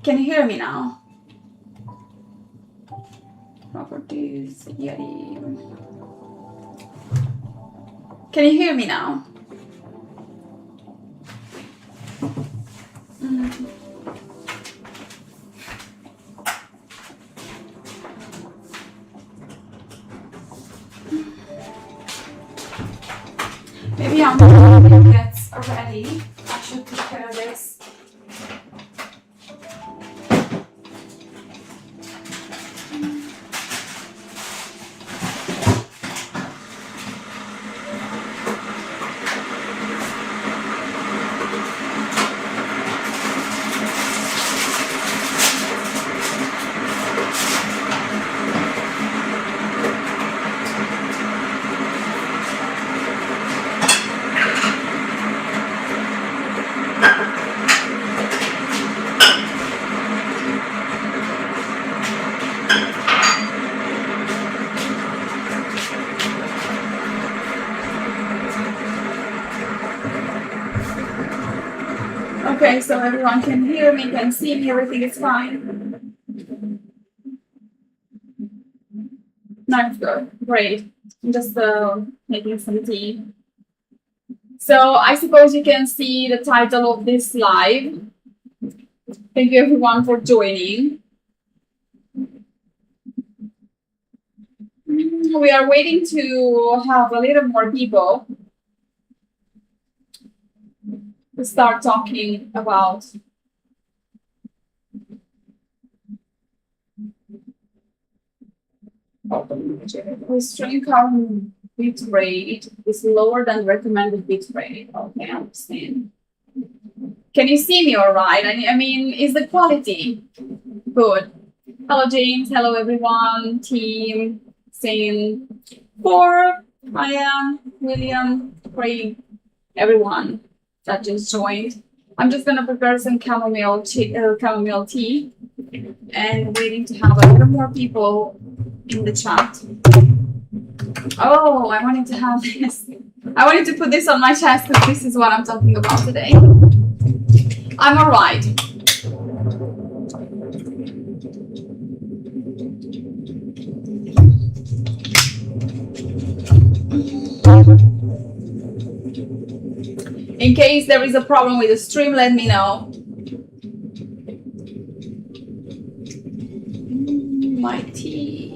Can you hear me now? Properties, Yeti. Can you hear me now? Maybe I'm gonna get ready. I should prepare this. Okay, so everyone can hear me, can see me, everything is fine. Nice, good, great. I'm just making some tea. So I suppose you can see the title of this live. Thank you everyone for joining. We are waiting to have a little more people to start talking about restraint current bit rate is lower than recommended bit rate. Okay, I understand. Can you see me all right? I mean, is the quality good? Hello, James. Hello, everyone. Team, Zane, Cor, I am William, Craig, everyone that just joined. I'm just gonna prepare some chamomile tea and waiting to have a little more people in the chat. Oh, I wanted to have this. I wanted to put this on my chest because this is what I'm talking about today. I'm all right. In case there is a problem with the stream, let me know. My tea.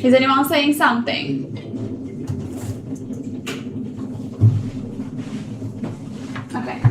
Is anyone saying something? Okay.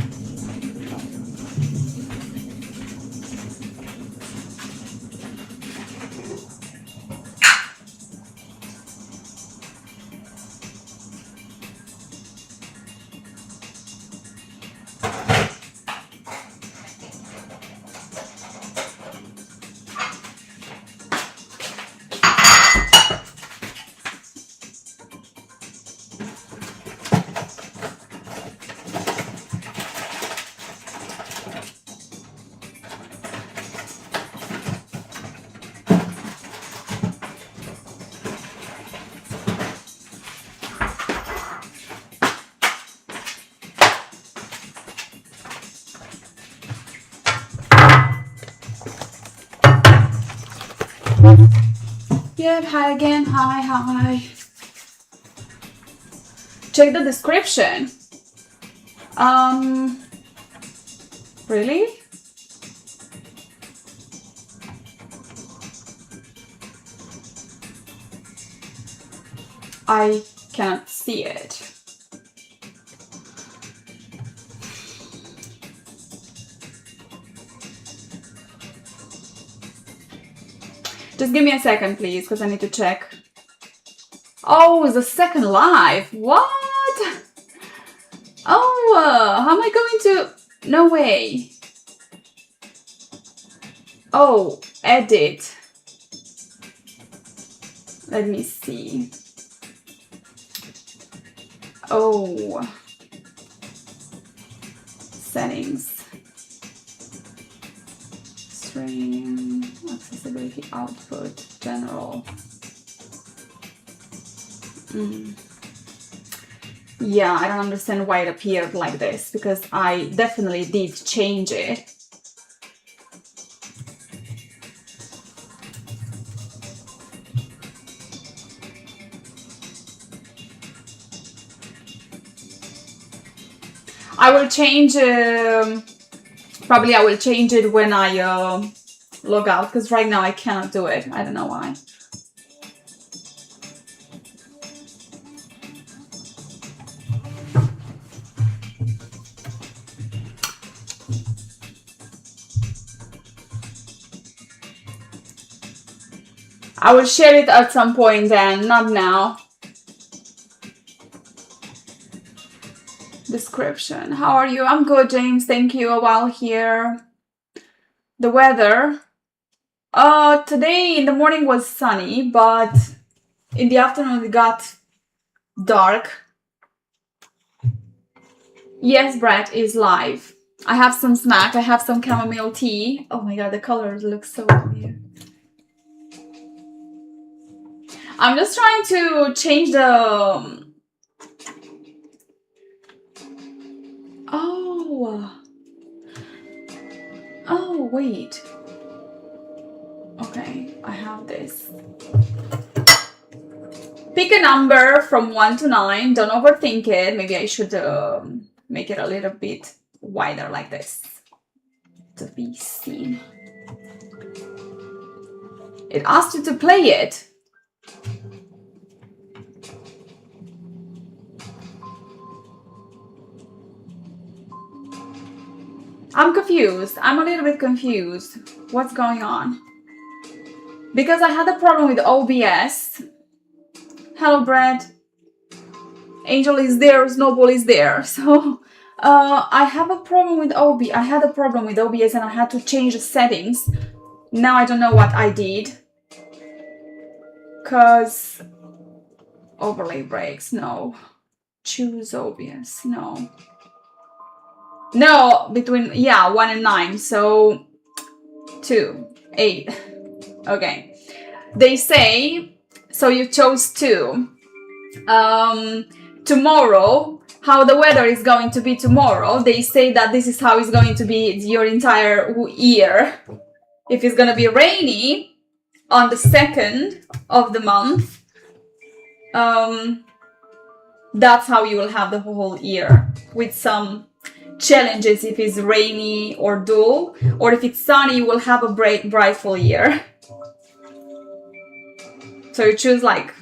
Yep, hi again, hi. Check the description. Really? I can't see it. Just give me a second, please, because I need to check. Oh, it's the second live. What? Oh, how am I going to... No way. Oh, edit. Let me see. Oh. Settings. stream, accessibility, output, general. Yeah, I don't understand why it appeared like this, because I definitely did change it. I will change, probably I will change it when I log out, because right now I cannot do it. I don't know why. I will share it at some point then, not now. Description. How are you? I'm good, James. Thank you. A while here. The weather. Today in the morning was sunny, but in the afternoon it got dark. Yes, Brett is live. I have some snack. I have some chamomile tea. Oh my god, the colors look so weird. I'm just trying to change the... Oh, wait. Okay, I have this. Pick a number from 1 to 9. Don't overthink it. Maybe I should make it a little bit wider like this to be seen. It asked you to play it. I'm confused. I'm a little bit confused. What's going on? Because I had a problem with OBS. Hello, Brad. Angel is there, Snowball is there. So I have a problem with OBS. I had a problem with OBS and I had to change the settings. Now I don't know what I did. Cause overlay breaks, no. Choose OBS, no. No, between, yeah, 1 and 9, so 2, 8. Okay. They say, so you chose 2. Tomorrow, how the weather is going to be tomorrow, they say that this is how it's going to be your entire year. If it's going to be rainy on the 2nd of the month, that's how you will have the whole year, with some challenges if it's rainy or dull, or if it's sunny, you will have a bright full year. So you choose like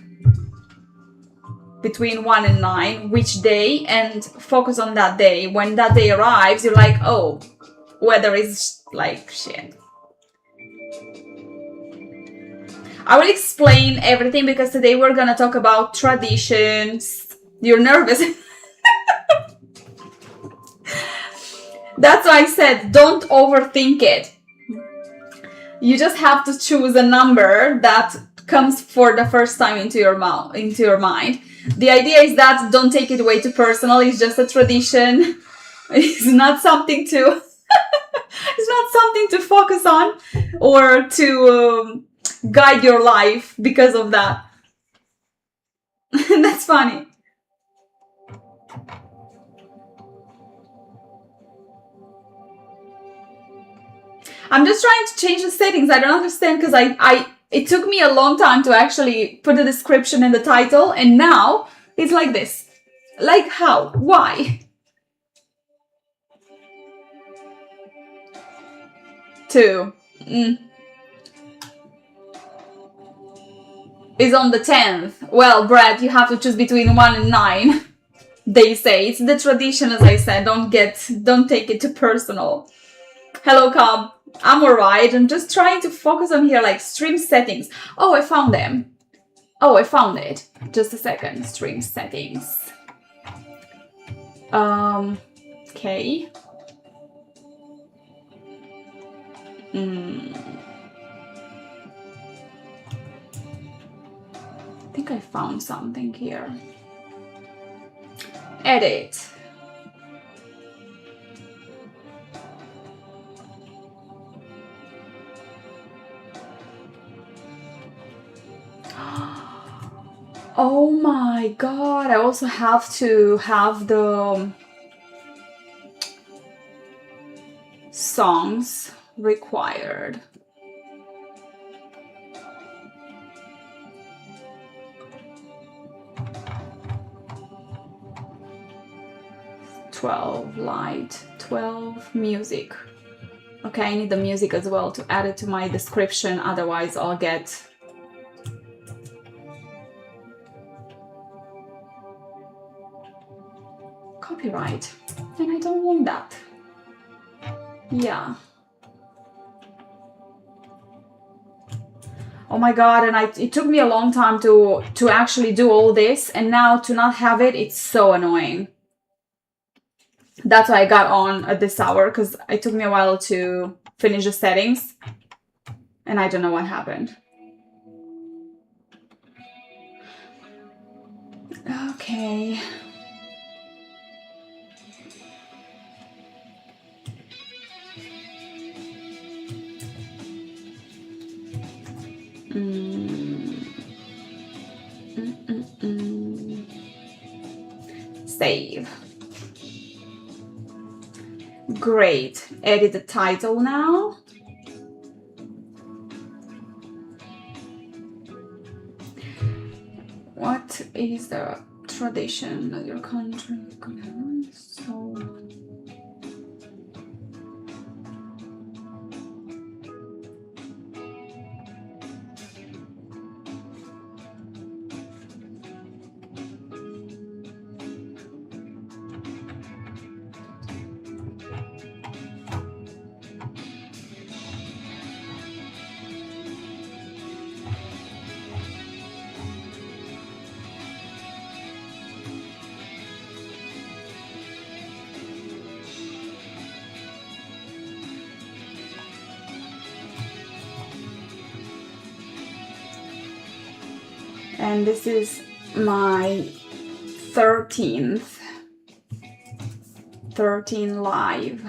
between 1 and 9, which day, and focus on that day. When that day arrives, you're like, oh, weather is like shit. I will explain everything because today we're gonna talk about traditions. You're nervous. That's why I said don't overthink it. You just have to choose a number that comes for the first time into your mind. The idea is that don't take it way too personal. It's just a tradition. It's not something to it's not something to focus on or to guide your life because of that. That's funny. I'm just trying to change the settings. I don't understand because it took me a long time to actually put the description in the title, and now it's like this. Like how? Why? 2. Is on the 10th. Well, Brad, you have to choose between 1 and 9. They say it's the tradition, as I said. Don't take it too personal. Hello, Cobb. I'm alright. I'm just trying to focus on here, like stream settings. Oh, I found them. Oh, I found it. Just a second. Stream settings. Okay. I think I found something here. Edit. Oh my god, I also have to have the songs required. Light, 12 music. Okay, I need the music as well to add it to my description, otherwise I'll get copyright, and I don't want that. Yeah. Oh my god, and it took me a long time to actually do all this, and now to not have it, it's so annoying. That's why I got on at this hour, because it took me a while to finish the settings, and I don't know what happened. Okay. Save. Great. Edit the title now. What is the tradition of your country? So and this is my 13 live.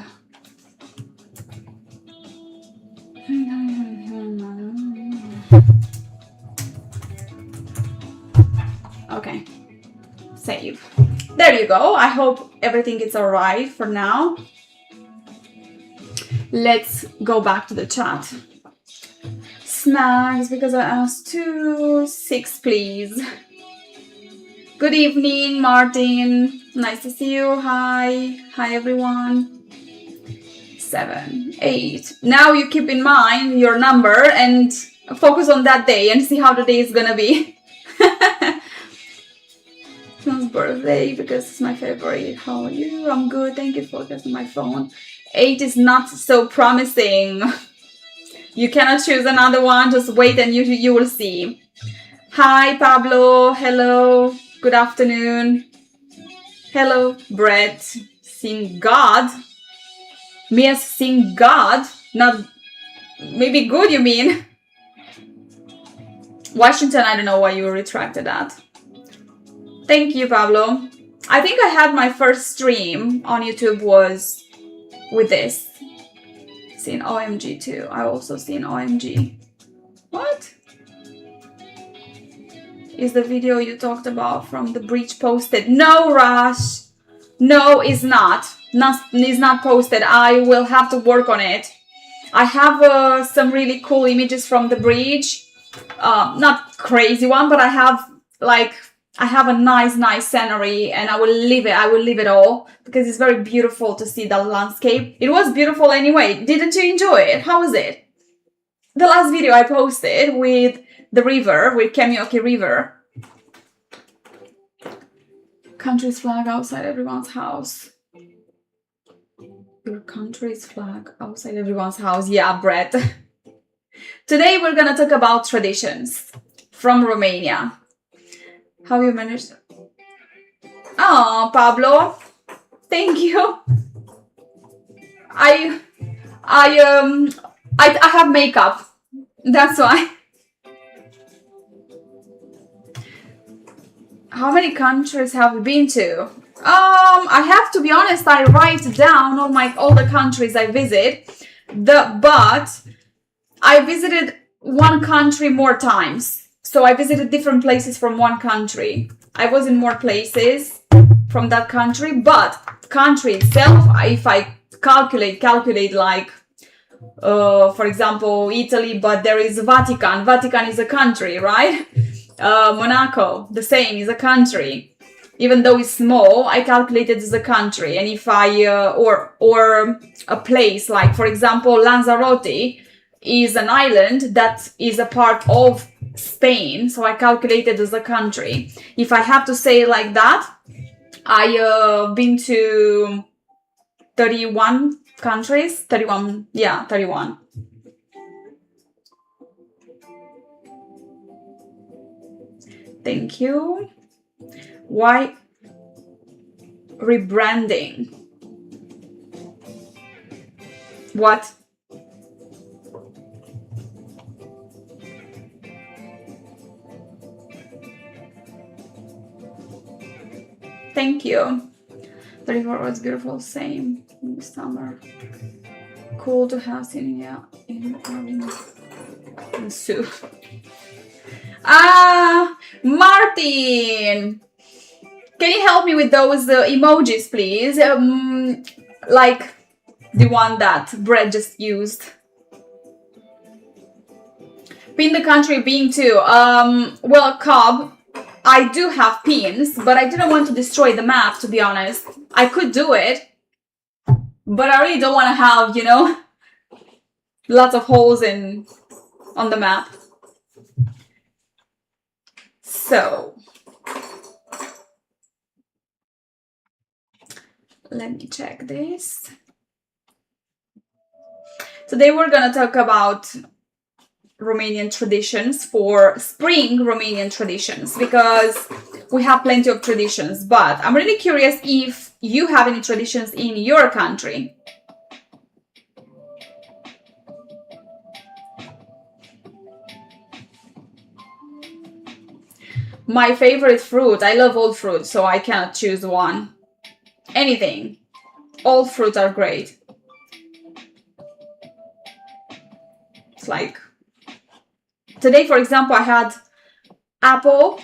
Okay, save. There you go. I hope everything is all right for now. Let's go back to the chat. Snacks, because I asked 2, 6 please. Good evening, Martin. Nice to see you. Hi. Hi, everyone. 7, 8. Now you keep in mind your number and focus on that day and see how the day is gonna be. It's birthday because it's my favorite. How are you? I'm good. Thank you for getting my phone. 8 is not so promising. You cannot choose another one. Just wait and you will see. Hi, Pablo. Hello. Good afternoon. Hello, Brett. Sing God. Me as sing God. Not maybe good, you mean? Washington, I don't know why you retracted that. Thank you, Pablo. I think I had my first stream on YouTube was with this. Seen OMG too. I also seen OMG. What? Is the video you talked about from the breach posted? No, Rush. No, it's not. It's not posted. I will have to work on it. I have some really cool images from the breach. Not crazy one, but I have a nice scenery, and I will leave it all because it's very beautiful to see the landscape. It was beautiful anyway. Didn't you enjoy it? How was it? The last video I posted with the river, with Kemioki River. Country's flag outside everyone's house. Your country's flag outside everyone's house. Yeah, Brett. Today we're gonna talk about traditions from Romania. How you managed? Oh, Pablo, thank you. I have makeup. That's why. How many countries have you been to? I have to be honest. I write down all the countries I visit. But I visited one country more times. So I visited different places from one country. I was in more places from that country, but country itself, if I calculate like, for example, Italy, but there is Vatican. Vatican is a country, right? Monaco, the same, is a country. Even though it's small, I calculate it as a country. And if I, or a place like, for example, Lanzarote is an island that is a part of Spain. So I calculate it as a country. If I have to say it like that, I been to 31 countries. 31, yeah, 31. Thank you. Why rebranding? What? Thank you. 34 was beautiful, same in the summer. Cool to have seen, yeah, in soup. Ah, Martin! Can you help me with those emojis, please? Like the one that Brett just used. Pin the country being too. Well, Cobb, I do have pins, but I didn't want to destroy the map, to be honest. I could do it, but I really don't want to have, you know, lots of holes on the map. So, let me check this. Today we're gonna talk about Romanian traditions, for spring Romanian traditions, because we have plenty of traditions, but I'm really curious if you have any traditions in your country. My favorite fruit, I love all fruit, so I cannot choose one. Anything. All fruits are great. It's like, today, for example, I had apple,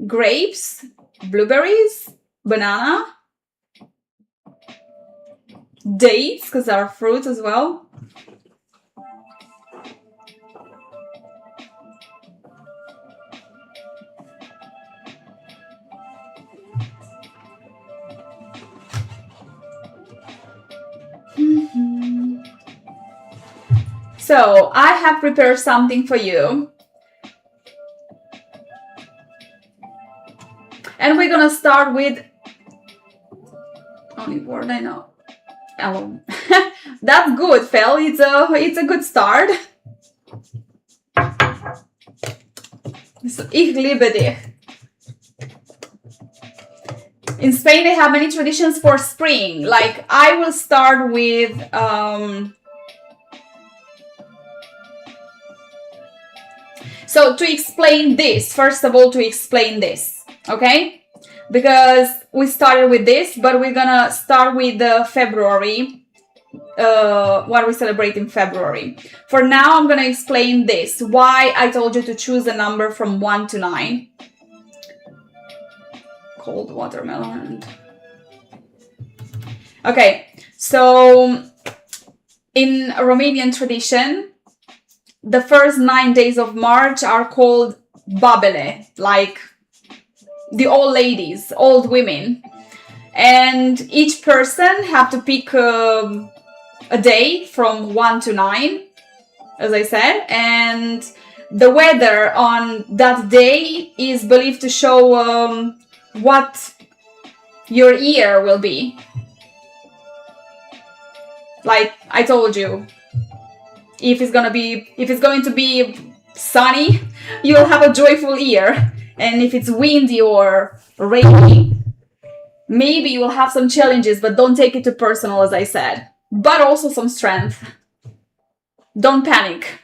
grapes, blueberries, banana, dates, because they are fruits as well. So, I have prepared something for you. And we're gonna start with only word I know. Hello. That's good, Fel. It's a good start. So, ich liebe dich. In Spain, they have many traditions for spring. Like, I will start with so to explain this, first of all, to explain this, okay? Because we started with this, but we're gonna start with February, what we celebrate in February. For now, I'm gonna explain this, why I told you to choose a number from 1 to 9. Cold watermelon. Okay, so in Romanian tradition, the first 9 days of March are called Babele, like the old ladies, old women. And each person have to pick a day from 1 to 9, as I said. And the weather on that day is believed to show what your year will be. Like I told you, if it's going to be sunny, you'll have a joyful year. And if it's windy or rainy, maybe you will have some challenges, but don't take it too personal, as I said. But also some strength. Don't panic.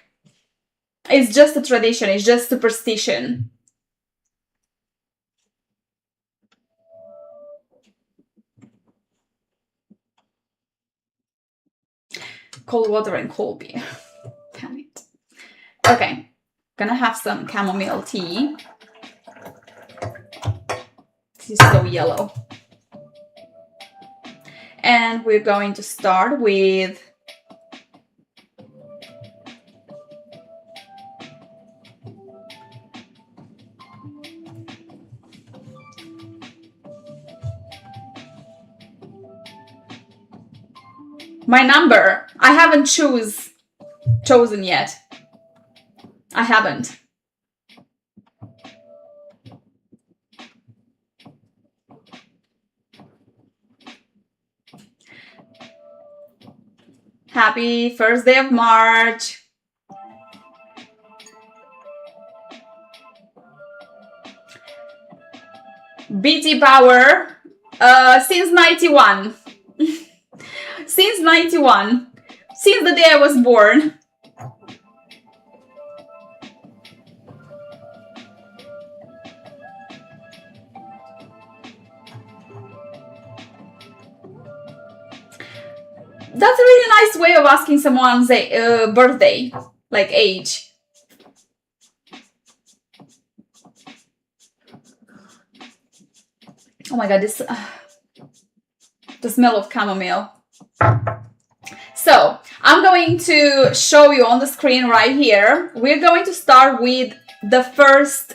It's just a tradition, it's just superstition. Cold water and cold beer. Panicked. Okay. Gonna have some chamomile tea. This is so yellow. And we're going to start with my number. I haven't chosen yet. I haven't. Happy first day of March. BT power since 91. Since 91. Since the day I was born. That's a really nice way of asking someone's birthday, like age. Oh my god, this the smell of chamomile. So, I'm going to show you on the screen right here. We're going to start with the first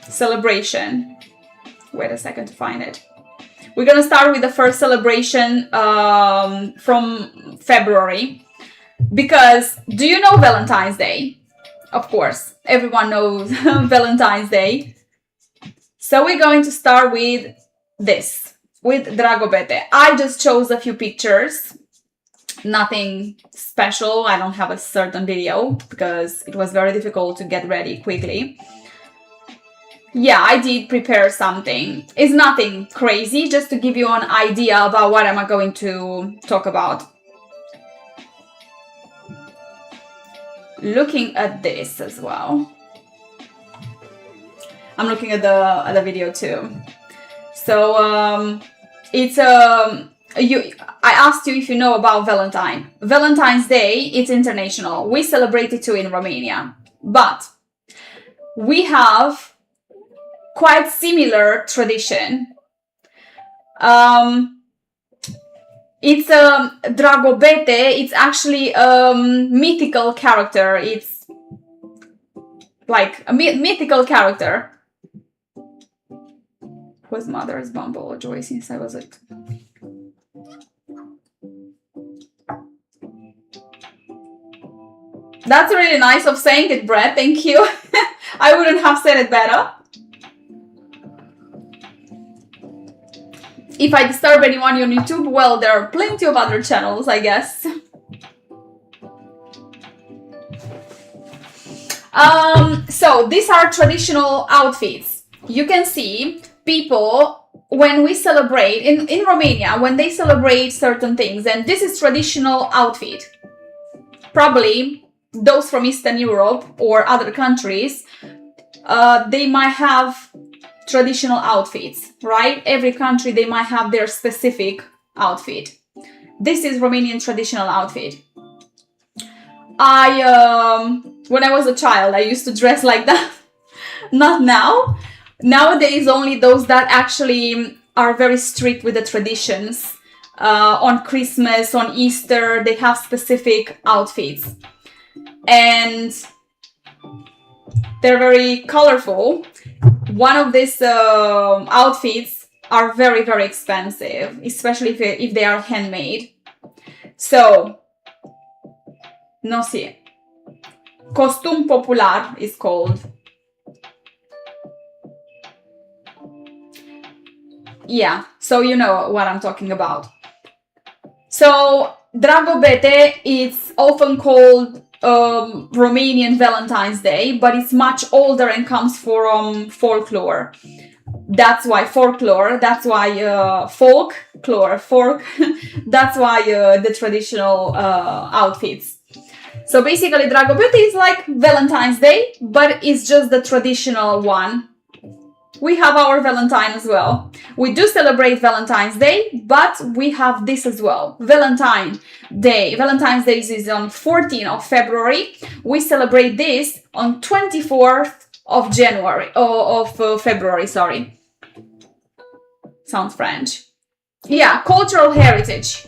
celebration. Wait a second to find it. We're gonna start with the first celebration from February. Because, do you know Valentine's Day? Of course, everyone knows Valentine's Day. So we're going to start with this, with Dragobete. I just chose a few pictures. Nothing special. I don't have a certain video because it was very difficult to get ready quickly. Yeah, I did prepare something. It's nothing crazy, just to give you an idea about what am I going to talk about. Looking at this as well. I'm looking at the video too. So it's I asked you if you know about Valentine's Day. It's international. We celebrate it too in Romania, but we have quite similar tradition. It's Dragobete. It's actually a mythical character. It's like a mythical character. Was mother's bumble or joy since I was a... That's really nice of saying it, Brett. Thank you. I wouldn't have said it better. If I disturb anyone on YouTube, well, there are plenty of other channels, I guess. So these are traditional outfits. You can see people, when we celebrate, in Romania, when they celebrate certain things, and this is traditional outfit. Probably those from Eastern Europe or other countries, they might have traditional outfits, right? Every country, they might have their specific outfit. This is Romanian traditional outfit. When I was a child, I used to dress like that. Not now. Nowadays, only those that actually are very strict with the traditions. On Christmas, on Easter, they have specific outfits. And they're very colorful. One of these outfits are very, very expensive, especially if they are handmade. So, no see. Costum popular is called. Yeah, so you know what I'm talking about. So, Dragobete is often called Romanian Valentine's Day, but it's much older and comes from folklore. That's why folklore, that's why folklore, that's why the traditional outfits. So basically Dragobete is like Valentine's Day, but it's just the traditional one. We have our Valentine as well. We do celebrate Valentine's Day, but we have this as well. Valentine's Day. Valentine's Day is on 14th of February. We celebrate this on 24th of January, February, sorry. Sounds French. Yeah, cultural heritage.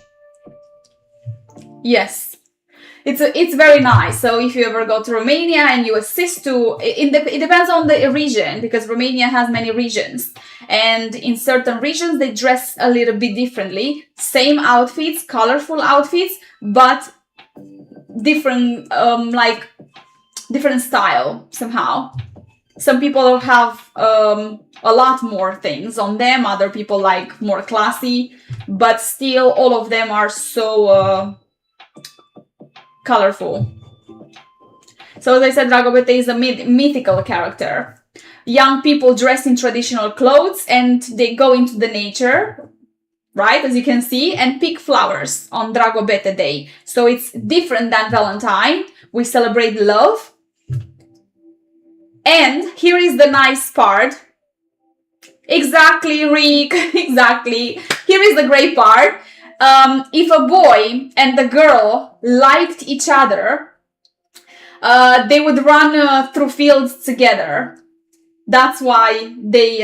Yes. It's very nice. So if you ever go to Romania and you assist to, it depends on the region, because Romania has many regions. And in certain regions, they dress a little bit differently. Same outfits, colorful outfits, but different, different style somehow. Some people have a lot more things on them. Other people like more classy, but still all of them are so colorful. So as I said, Dragobete is a mythical character. Young people dress in traditional clothes and they go into the nature, right, as you can see, and pick flowers on Dragobete Day. So it's different than Valentine. We celebrate love. And here is the nice part. Exactly, Rick, exactly. Here is the great part. If a boy and the girl liked each other, they would run through fields together. That's why they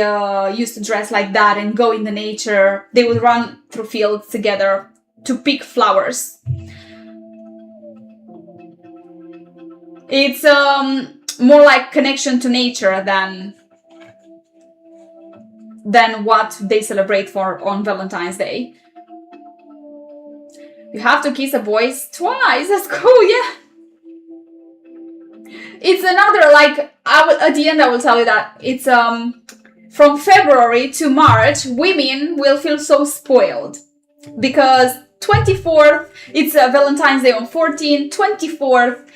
used to dress like that and go in the nature. They would run through fields together to pick flowers. It's more like connection to nature than what they celebrate for on Valentine's Day. You have to kiss a boy twice. That's cool, yeah. It's another, like, at the end I will tell you that it's from February to March, women will feel so spoiled because 24th, it's Valentine's Day on 14th, 24th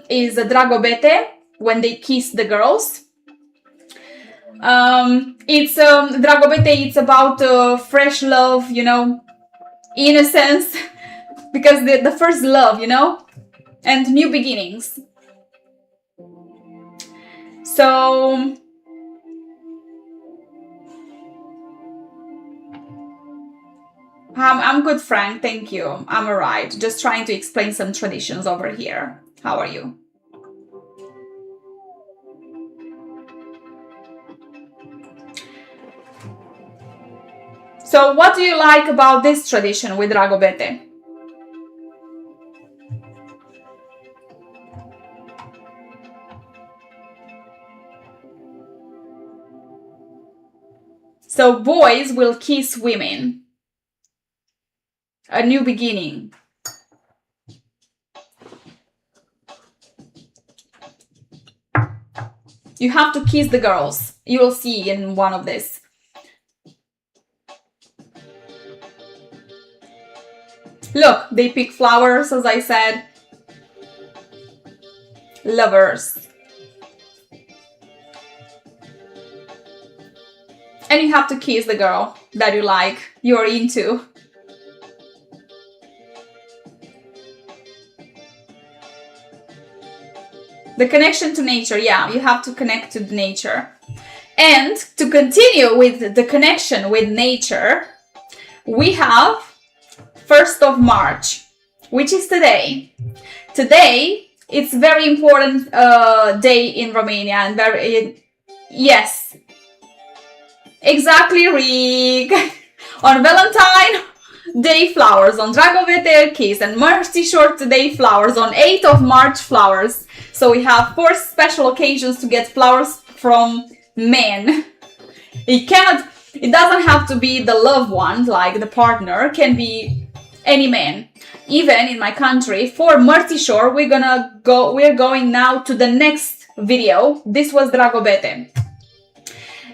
is Dragobete, when they kiss the girls. It's Dragobete, it's about fresh love, you know, innocence, because the first love, you know, and new beginnings. So I'm good, Frank, thank you. I'm alright, just trying to explain some traditions over here. How are you? So what do you like about this tradition with Dragobete? So boys will kiss women. A new beginning. You have to kiss the girls. You will see in one of this. Look, they pick flowers, as I said. Lovers. And you have to kiss the girl that you like, you're into. The connection to nature, yeah, you have to connect to nature. And to continue with the connection with nature, we have 1st of March, which is today. Today, it's very important day in Romania and very, yes. Exactly, Rick. On Valentine Day, flowers. On Dragobete, kiss. And Martisor today, flowers. On 8th of March, flowers. So we have 4 special occasions to get flowers from men. It doesn't have to be the loved one, like the partner. Can be any man. Even in my country, for Mărțișor, we're going now to the next video. This was Dragobete.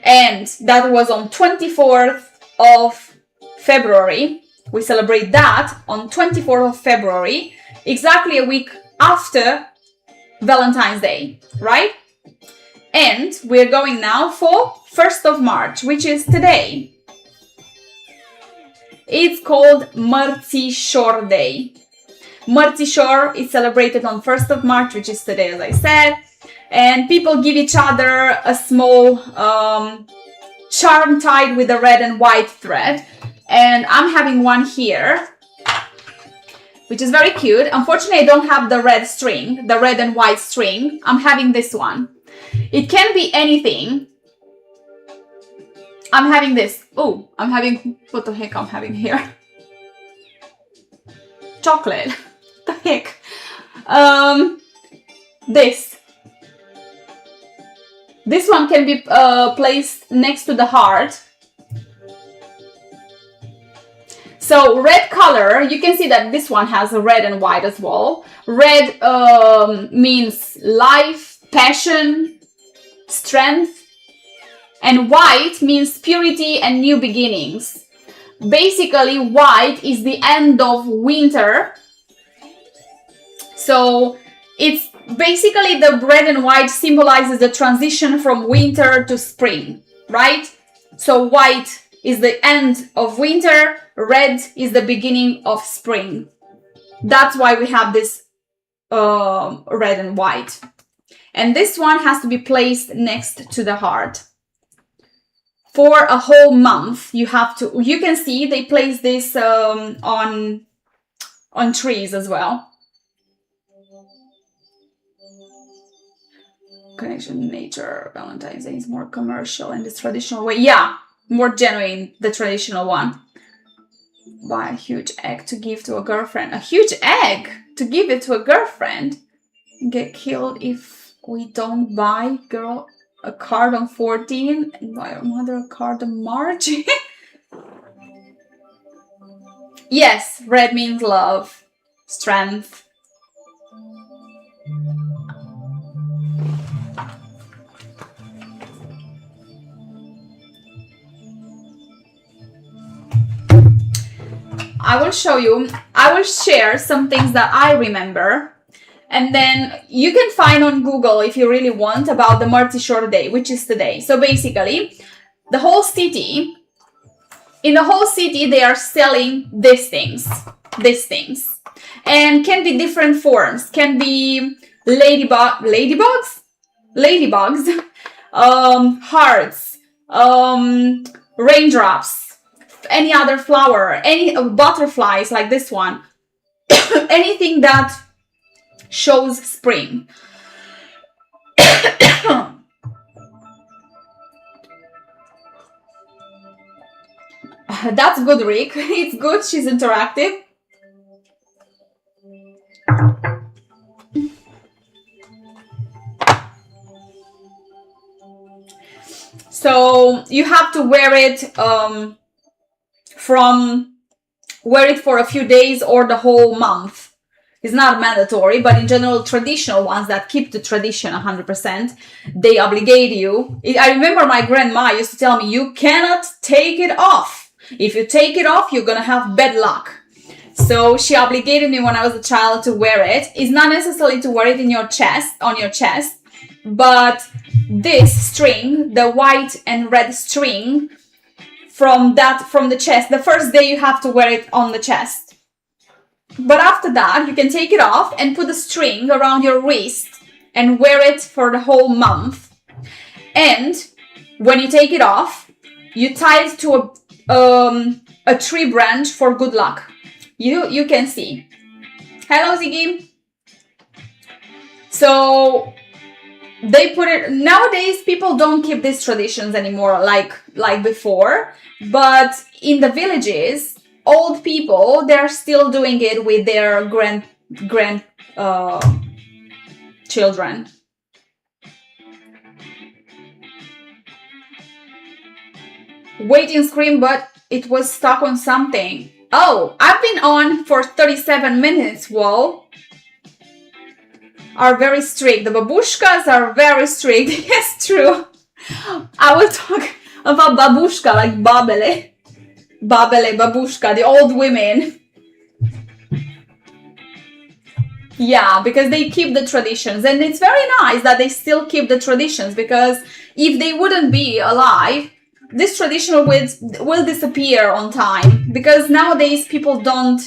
And that was on 24th of February. We celebrate that on 24th of February, exactly a week after Valentine's Day, right? And we're going now for 1st of March, which is today. It's called Mărțișor Day. Mărțișor is celebrated on 1st of March, which is today, as I said. And people give each other a small charm tied with a red and white thread. And I'm having one here, which is very cute. Unfortunately, I don't have the red string, the red and white string. I'm having this one. It can be anything. I'm having this. Oh, I'm having, what the heck I'm having here? Chocolate. The heck? This one can be placed next to the heart. So red color, you can see that this one has a red and white as well. Red means life, passion, strength. And white means purity and new beginnings. Basically, white is the end of winter. So it's basically the red and white symbolizes the transition from winter to spring, right? So white is the end of winter, red is the beginning of spring. That's why we have this red and white. And this one has to be placed next to the heart. For a whole month, you have to, you can see they place this on trees as well. Connection, nature, Valentine's Day is more commercial in this traditional way. Yeah, more genuine, the traditional one. Buy a huge egg to give to a girlfriend. A huge egg to give it to a girlfriend. Get killed if we don't buy girl a card on 14 and buy our mother a card on March. Yes, red means love, strength. I will show you, I will share some things that I remember. And then you can find on Google, if you really want, about the Martisor day, which is today. So basically, the whole city, in the whole city, they are selling these things. And can be different forms. Can be ladybugs, hearts, raindrops, any other flower, any butterflies like this one. Anything that shows spring. That's good, Rick. It's good. She's interactive. So you have to wear it wear it for a few days or the whole month. It's not mandatory, but in general, traditional ones that keep the tradition 100%, they obligate you. I remember my grandma used to tell me, you cannot take it off. If you take it off, you're gonna have bad luck. So she obligated me when I was a child to wear it. It's not necessarily to wear it in your chest, on your chest, but this string, the white and red string, from the chest, the first day you have to wear it on the chest. But after that, you can take it off and put a string around your wrist and wear it for the whole month. And when you take it off, you tie it to a tree branch for good luck. You can see. Hello, Ziggy. So they put it, nowadays people don't keep these traditions anymore like before, but in the villages, old people, they're still doing it with their children. Waiting screen, but it was stuck on something. Oh, I've been on for 37 minutes. Whoa. Are very strict. The babushkas are very strict. Yes, true. I will talk about babushka, like Babele. Babele, babushka, the old women. Yeah, because they keep the traditions. And it's very nice that they still keep the traditions, because if they wouldn't be alive, this tradition will disappear on time. Because nowadays people don't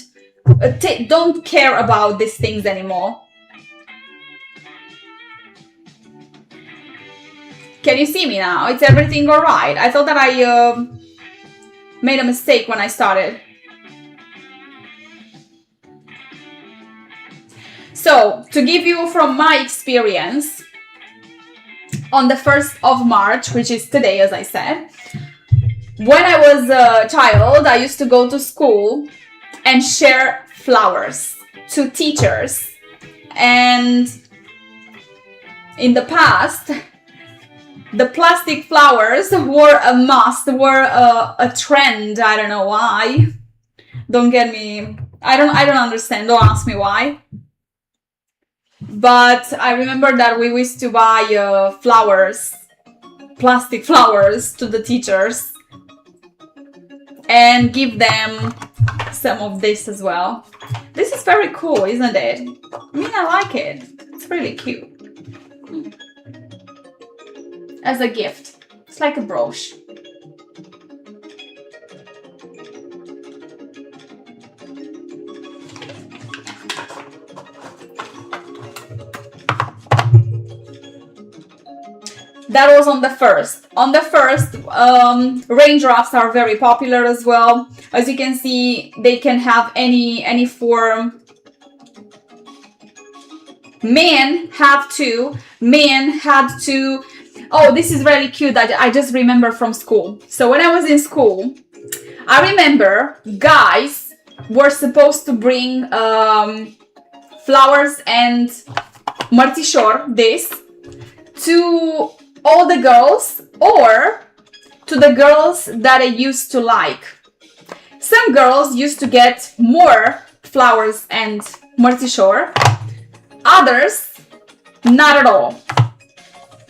care about these things anymore. Can you see me now? It's everything all right? I thought that I made a mistake when I started. So, to give you from my experience, on the 1st of March, which is today, as I said, when I was a child, I used to go to school and share flowers to teachers. And in the past, the plastic flowers were a must, were a trend. I don't know why. Don't get me. I don't understand. Don't ask me why. But I remember that we used to buy flowers, plastic flowers, to the teachers and give them some of this as well. This is very cool, isn't it? I mean, I like it. It's really cute. As a gift. It's like a brooch. That was on the 1st. On the 1st, raindrops are very popular as well. As you can see, they can have any form. Men had to. Oh, this is really cute. I just remember from school. So when I was in school, I remember guys were supposed to bring flowers and Martisor, this, to all the girls or to the girls that I used to like. Some girls used to get more flowers and Martisor, others not at all.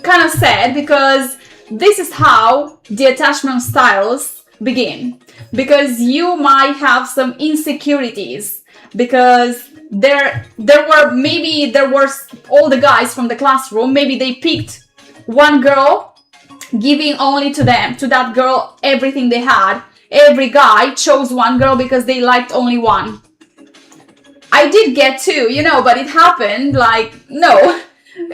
Kind of sad, because this is how the attachment styles begin. Because you might have some insecurities, because there were all the guys from the classroom, maybe they picked one girl, giving only to that girl everything they had. Every guy chose one girl because they liked only one. I did get two, you know, but it happened like, no,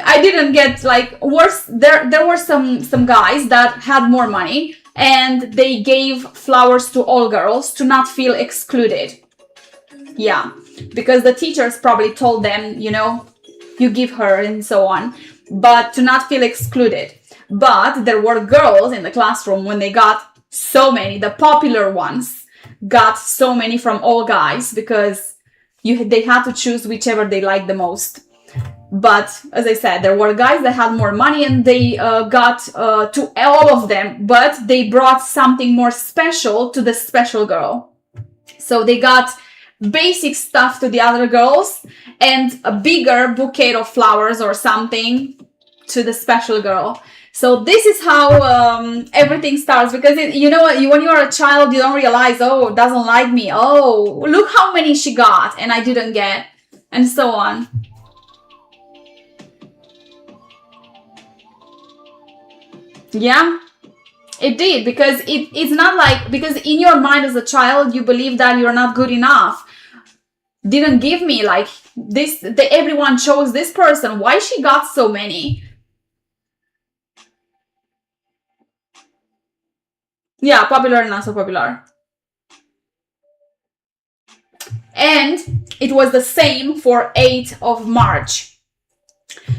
I didn't get like worse. There were some guys that had more money and they gave flowers to all girls to not feel excluded. Yeah, because the teachers probably told them, you know, you give her and so on, but to not feel excluded. But there were girls in the classroom, when they got so many, the popular ones got so many from all guys, because they had to choose whichever they liked the most. But as I said, there were guys that had more money and they got to all of them, but they brought something more special to the special girl. So they got basic stuff to the other girls and a bigger bouquet of flowers or something to the special girl. So this is how everything starts, because you know, when you are a child, you don't realize, oh, doesn't like me. Oh, look how many she got and I didn't get, and so on. Yeah, it did, because it's not like, because in your mind as a child, you believe that you're not good enough. Didn't give me like this, everyone chose this person. Why she got so many? Yeah, popular and not so popular. And it was the same for 8th of March.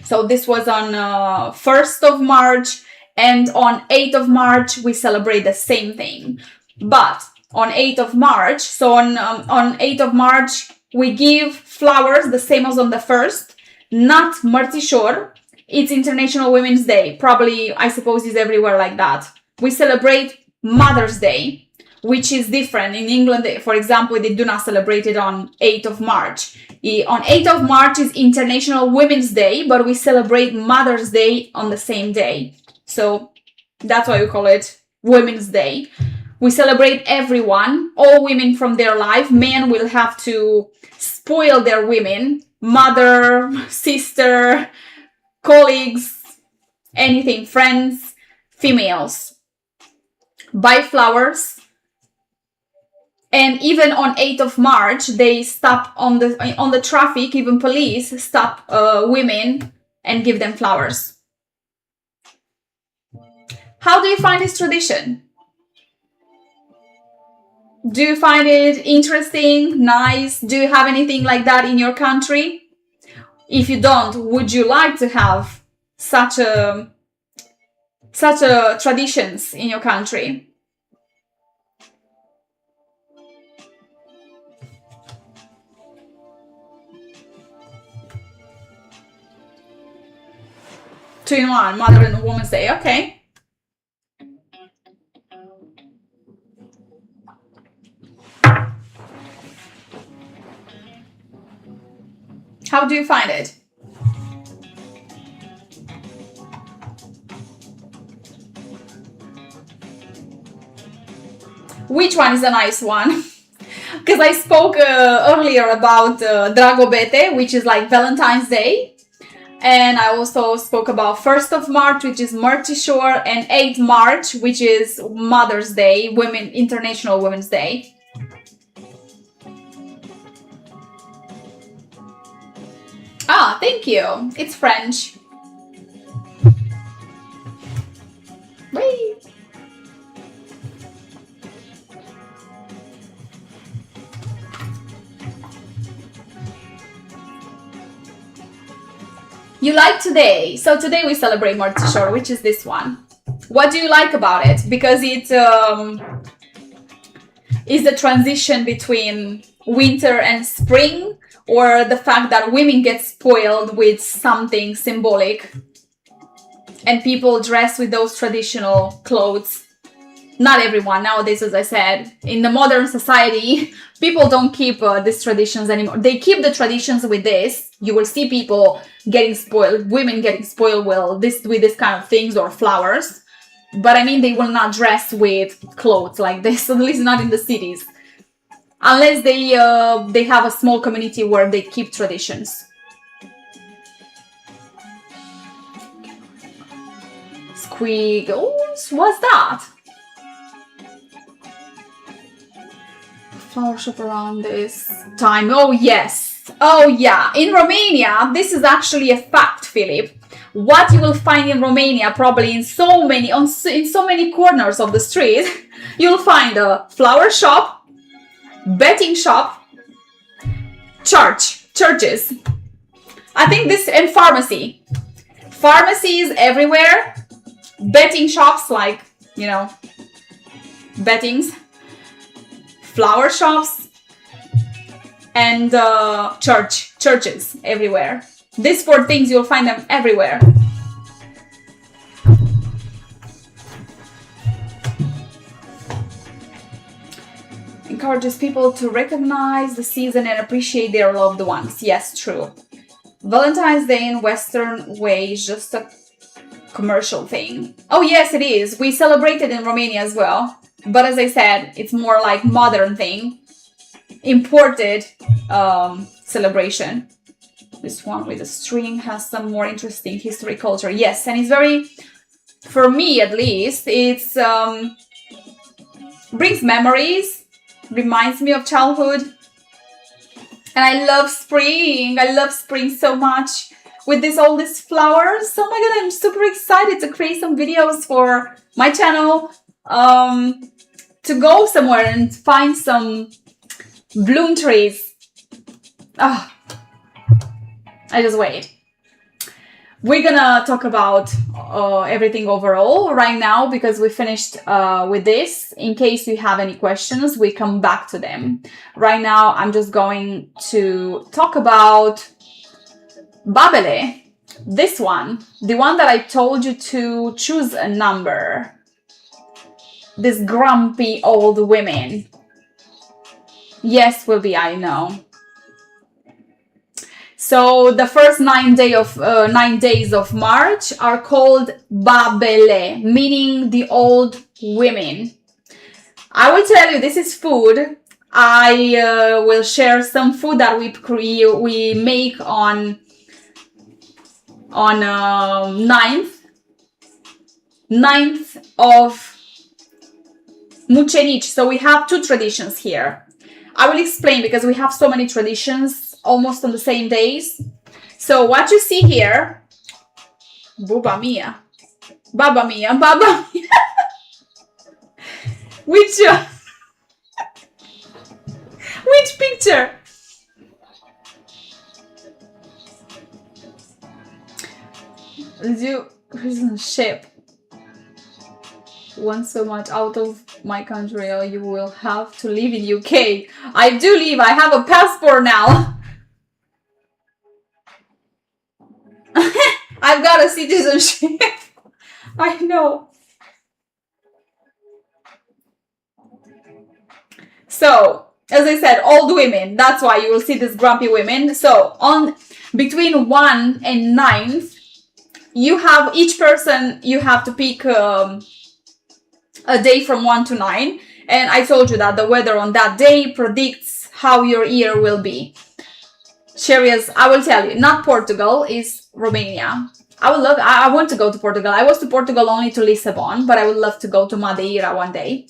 So this was on 1st of March, and on 8th of March, we celebrate the same thing. But on 8th of March, so on 8th of March, we give flowers the same as on the 1st, not Mărțișor. It's International Women's Day. Probably, I suppose, is everywhere like that. We celebrate Mother's Day, which is different. In England, for example, they do not celebrate it on 8th of March. On 8th of March is International Women's Day, but we celebrate Mother's Day on the same day. So that's why we call it Women's Day. We celebrate everyone, all women from their life. Men will have to spoil their women, mother, sister, colleagues, anything, friends, females. Buy flowers. And even on 8th of March, they stop on the traffic, even police stop women and give them flowers. How do you find this tradition? Do you find it interesting, nice? Do you have anything like that in your country? If you don't, would you like to have such a traditions in your country? Two in one, Mother and Woman's Day, okay. How do you find it? Which one is a nice one? Because I spoke earlier about Dragobete, which is like Valentine's Day. And I also spoke about 1st of March, which is Martisor, and 8th March, which is Mother's Day, International Women's Day. Ah, thank you. It's French. Wait. You like today. So today we celebrate Mărțișor, which is this one. What do you like about it? Because it is the transition between winter and spring, or the fact that women get spoiled with something symbolic and people dress with those traditional clothes. Not everyone nowadays, as I said. In the modern society, people don't keep these traditions anymore. They keep the traditions with this. You will see people getting spoiled, women getting spoiled with this kind of things or flowers. But I mean, they will not dress with clothes like this, at least not in the cities. Unless they have a small community where they keep traditions. Squiggles, what's that? Flower shop around this time. Oh yes. Oh yeah. In Romania, this is actually a fact, Philip. What you will find in Romania, probably in so many corners of the street, you'll find a flower shop, betting shop, churches. I think this, and pharmacy. Pharmacies everywhere. Betting shops, like, you know, bettings. Flower shops. And churches everywhere. These four things, you'll find them everywhere. Encourages people to recognize the season and appreciate their loved ones. Yes, true. Valentine's Day in Western way is just a commercial thing. Oh yes, it is. We celebrate it in Romania as well. But as I said, it's more like modern thing. Imported celebration. This one with the string has some more interesting history, culture. Yes, and it's very, for me at least, it's brings memories, reminds me of childhood. And I love spring. I love spring so much. With all these flowers. Oh my god, I'm super excited to create some videos for my channel. To go somewhere and find some bloom trees. Oh, I just wait. We're gonna talk about everything overall right now because we finished with this. In case you have any questions, we come back to them. Right now, I'm just going to talk about Babele. This one, the one that I told you to choose a number. This grumpy old women. Yes, will be, I know. So the first 9 days of March are called Babele, meaning the old women. I will tell you, this is food. I will share some food that we make on 9th of Mucenici. So we have two traditions here. I will explain because we have so many traditions almost on the same days. So what you see here, Baba Mia, Baba Mia, Baba Mia. Which which picture? You ship want so much out of my country, or you will have to live in UK. I do live. I have a passport now. I've got a citizenship. I know. So, as I said, old women. That's why you will see these grumpy women. So, on between 1 and 9, you have each person. You have to pick a day from 1 to 9. And I told you that the weather on that day predicts how your year will be. Serious, I will tell you, not Portugal, is Romania. I want to go to Portugal. I was to Portugal only to Lisbon, but I would love to go to Madeira one day.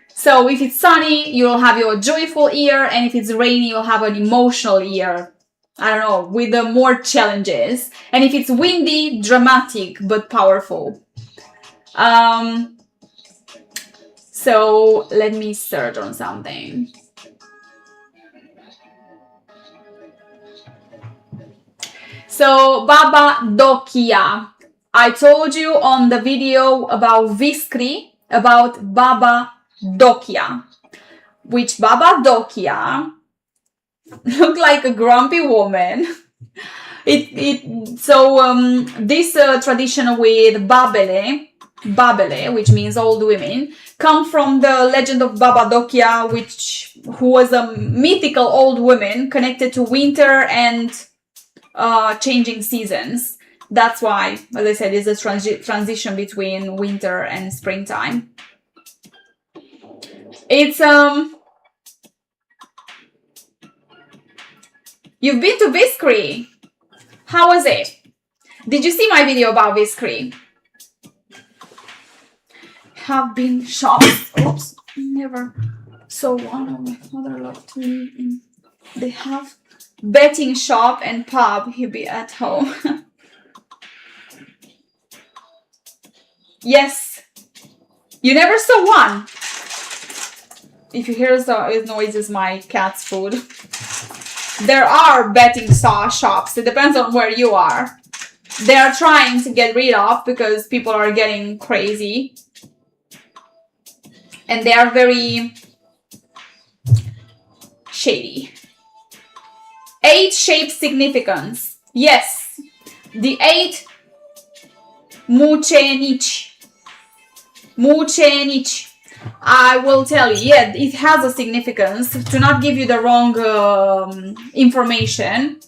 So if it's sunny, you'll have your joyful year, and if it's rainy, you'll have an emotional year. I don't know, with more challenges. And if it's windy, dramatic, but powerful. So let me search on something. So Baba Dochia. I told you on the video about Viskri, about Baba Dochia, which Baba Dochia looked like a grumpy woman. This tradition with Babele, which means old women, come from the legend of Baba Dochia, who was a mythical old woman connected to winter and changing seasons. That's why, as I said, it's a transition between winter and springtime. It's you've been to Viskri. How was it? Did you see my video about Viskri? Have been shops. Oops, never saw one of my father-in-law to me in. They have betting shop and pub. He'll be at home. Yes. You never saw one. If you hear the noises, my cat's food. There are betting shops. It depends on where you are. They are trying to get rid of because people are getting crazy. And they are very shady. 8 shape significance. Yes. The 8 mucenici. Mucenici. I will tell you, yeah, it has a significance. To not give you the wrong information.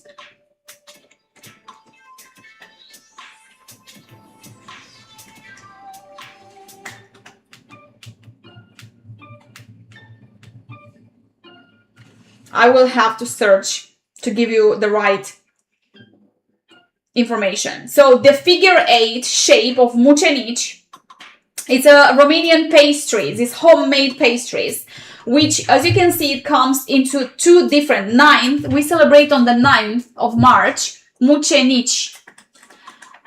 I will have to search to give you the right information. So the figure 8 shape of mucenici, it's a Romanian pastries. It's homemade pastries, which, as you can see, it comes into 2 different 9th. We celebrate on the 9th of March, mucenici,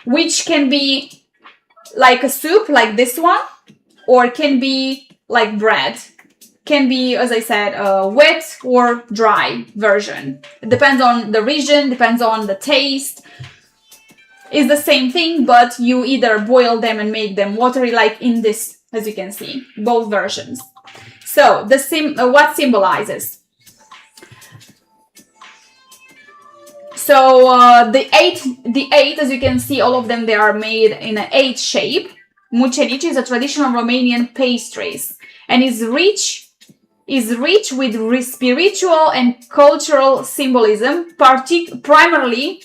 which can be like a soup, like this one, or can be like bread. Can be, as I said, a wet or dry version. It depends on the region, depends on the taste. It's the same thing, but you either boil them and make them watery, like in this, as you can see, both versions. So, what symbolizes? So, the eight, as you can see, all of them, they are made in an 8 shape. Mucenici is a traditional Romanian pastries and is rich with spiritual and cultural symbolism, primarily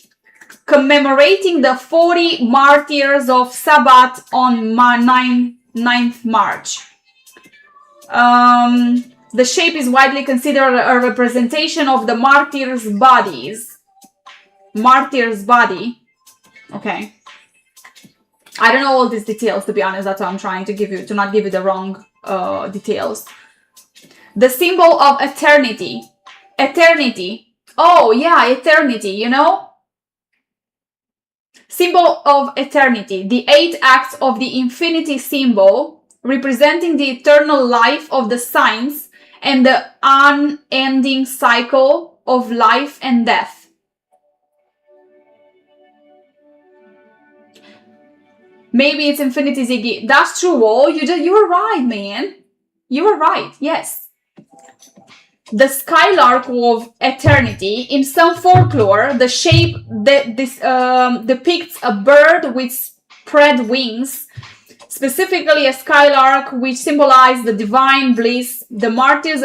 commemorating the 40 martyrs of Sabbath on 9th March. The shape is widely considered a representation of the martyrs' bodies. Martyr's body. Okay. I don't know all these details, to be honest. That's what I'm trying to not give you the wrong details. The symbol of eternity. Eternity. Oh, yeah, eternity, you know? Symbol of eternity. The 8 acts of the infinity symbol representing the eternal life of the signs and the unending cycle of life and death. Maybe it's Infinity Ziggy. That's true. Oh, you were right, man. You were right. Yes. The skylark of eternity. In some folklore, the shape that this depicts a bird with spread wings, specifically a skylark, which symbolizes the divine bliss the martyrs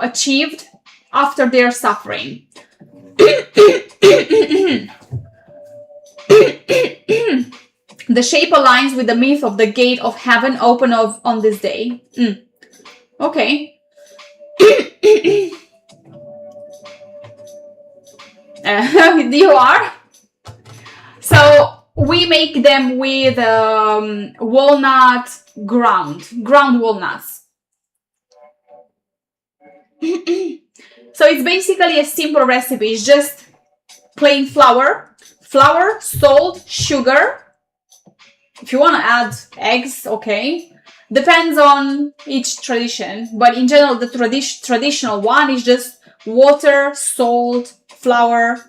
achieved after their suffering. The shape aligns with the myth of the gate of heaven open on this day. Okay. You are? So we make them with walnut ground walnuts. So it's basically a simple recipe. It's just plain flour, salt, sugar. If you want to add eggs, okay. Depends on each tradition. But in general, the traditional one is just water, salt, flour,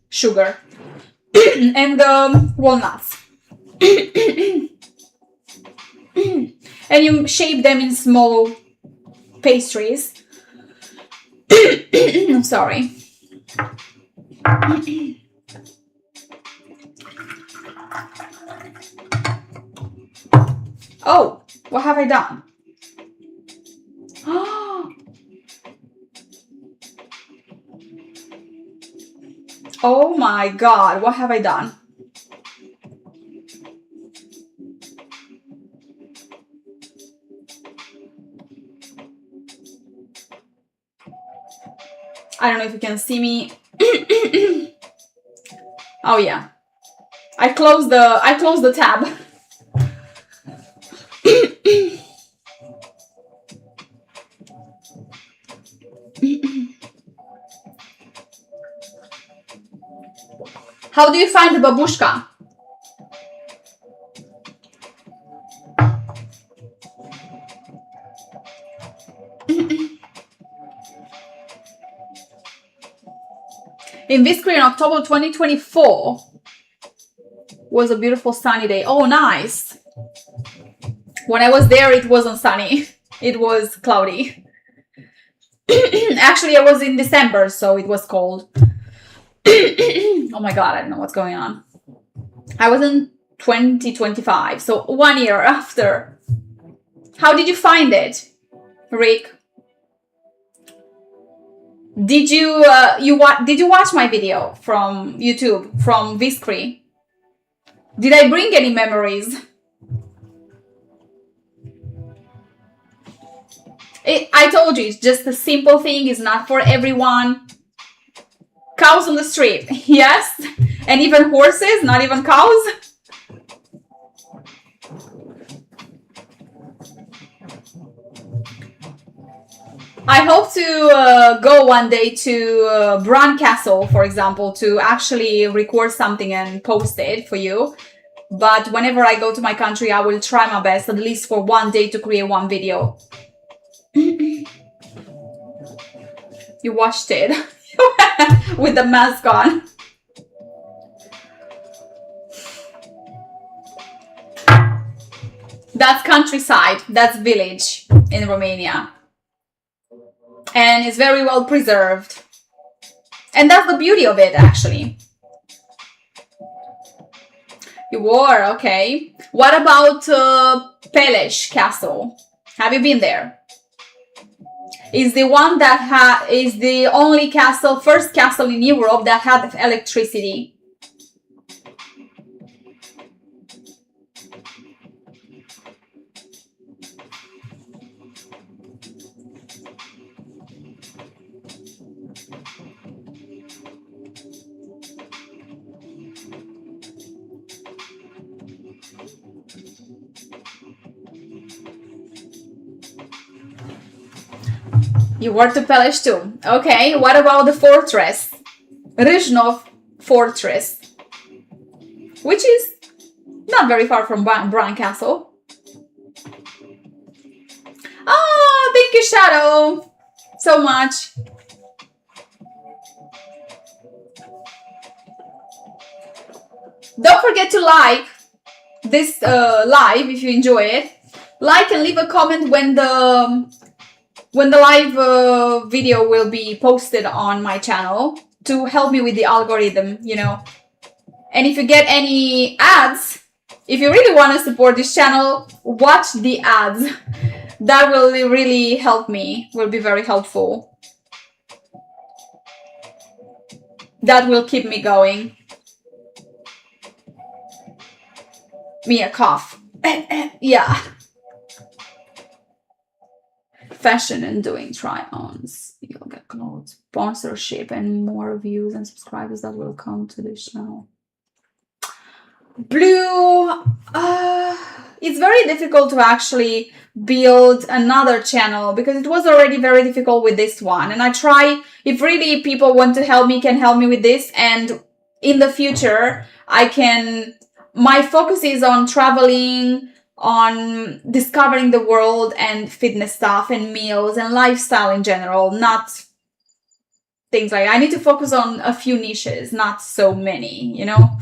sugar, and walnuts. And you shape them in small pastries. I'm sorry. Oh, what have I done? Oh my God, what have I done? I don't know if you can see me. Oh yeah. I closed the tab. How do you find the babushka? In Viscri in October 2024 was a beautiful sunny day. Oh, nice. When I was there, it wasn't sunny. It was cloudy. Actually, I was in December, so it was cold. Oh my God, I don't know what's going on. I was in 2025, so 1 year after. How did you find it, Rick? Did you watch my video from YouTube, from Viscri? Did I bring any memories? I told you, it's just a simple thing. It's not for everyone. Cows on the street, yes. And even horses, not even cows. I hope to go one day to Bran Castle, for example, to actually record something and post it for you. But whenever I go to my country, I will try my best, at least for one day, to create one video. You watched it with the mask on. That's countryside, that's village in Romania. And it's very well preserved. And that's the beauty of it, actually. You were, okay. What about Peleș Castle? Have you been there? Is the one that is the only castle, first castle in Europe that had electricity. You were to Peleș too. Okay, what about the fortress? Râșnov Fortress. Which is not very far from Bran Castle. Shadow, so much. Don't forget to like this live if you enjoy it. Like and leave a comment when the live video will be posted on my channel to help me with the algorithm, you know. And if you get any ads, if you really want to support this channel, watch the ads. That will really help me, will be very helpful. That will keep me going. Me a cough. Yeah. Fashion and doing try-ons. You'll get clothes, sponsorship, and more views and subscribers that will come to this channel. Blue. It's very difficult to actually build another channel because it was already very difficult with this one. And I try, if really people want to help me, can help me with this. And in the future, my focus is on traveling, on discovering the world and fitness stuff and meals and lifestyle in general, not things like that. I need to focus on a few niches, not so many, you know.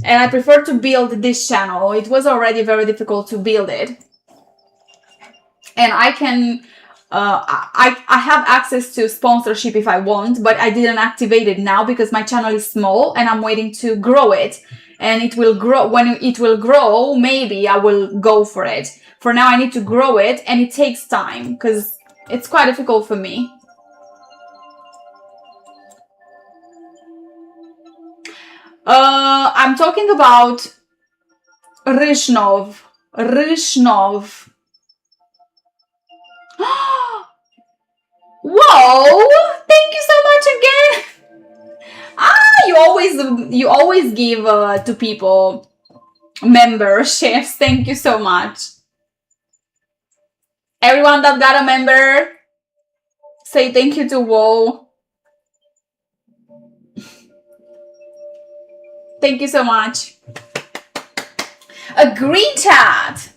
And I prefer to build this channel. It was already very difficult to build it. And I can, I have access to sponsorship if I want, but I didn't activate it now because my channel is small and I'm waiting to grow it. And it will grow. When it will grow, maybe I will go for it. For now, I need to grow it, and it takes time because it's quite difficult for me. I'm talking about Ryshnov. Ryshnov. Whoa! Thank you so much again. You always give to people memberships. Thank you so much. Everyone that got a member, say thank you to Whoa. Thank you so much. A green chat.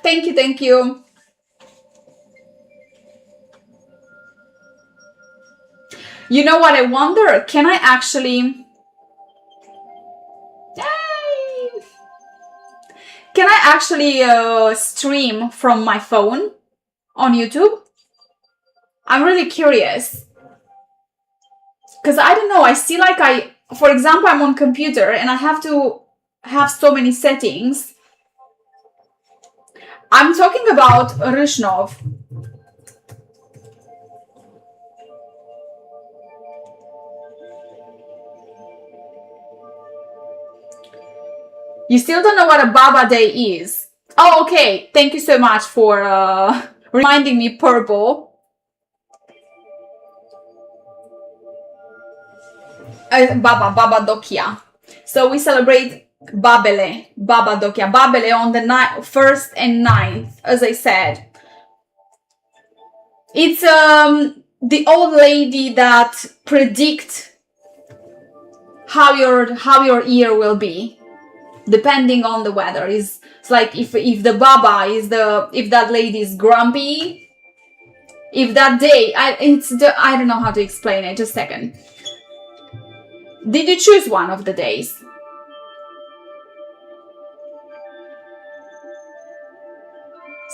Thank you, thank you. You know what I wonder? Can I actually... Can I actually stream from my phone on YouTube? I'm really curious. Because I don't know, I see like for example, I'm on computer and I have to have so many settings. I'm talking about Ryshnov. You still don't know what a Baba Day is. Oh, okay. Thank you so much for reminding me, Purple. Baba Dochia. So we celebrate Babele, Baba Dochia. Babele on the 1st and 9th, as I said. It's the old lady that predicts how your year will be. Depending on the weather, it's like if the Baba is if that lady is grumpy, if that day I don't know how to explain it. Just a second. Did you choose one of the days?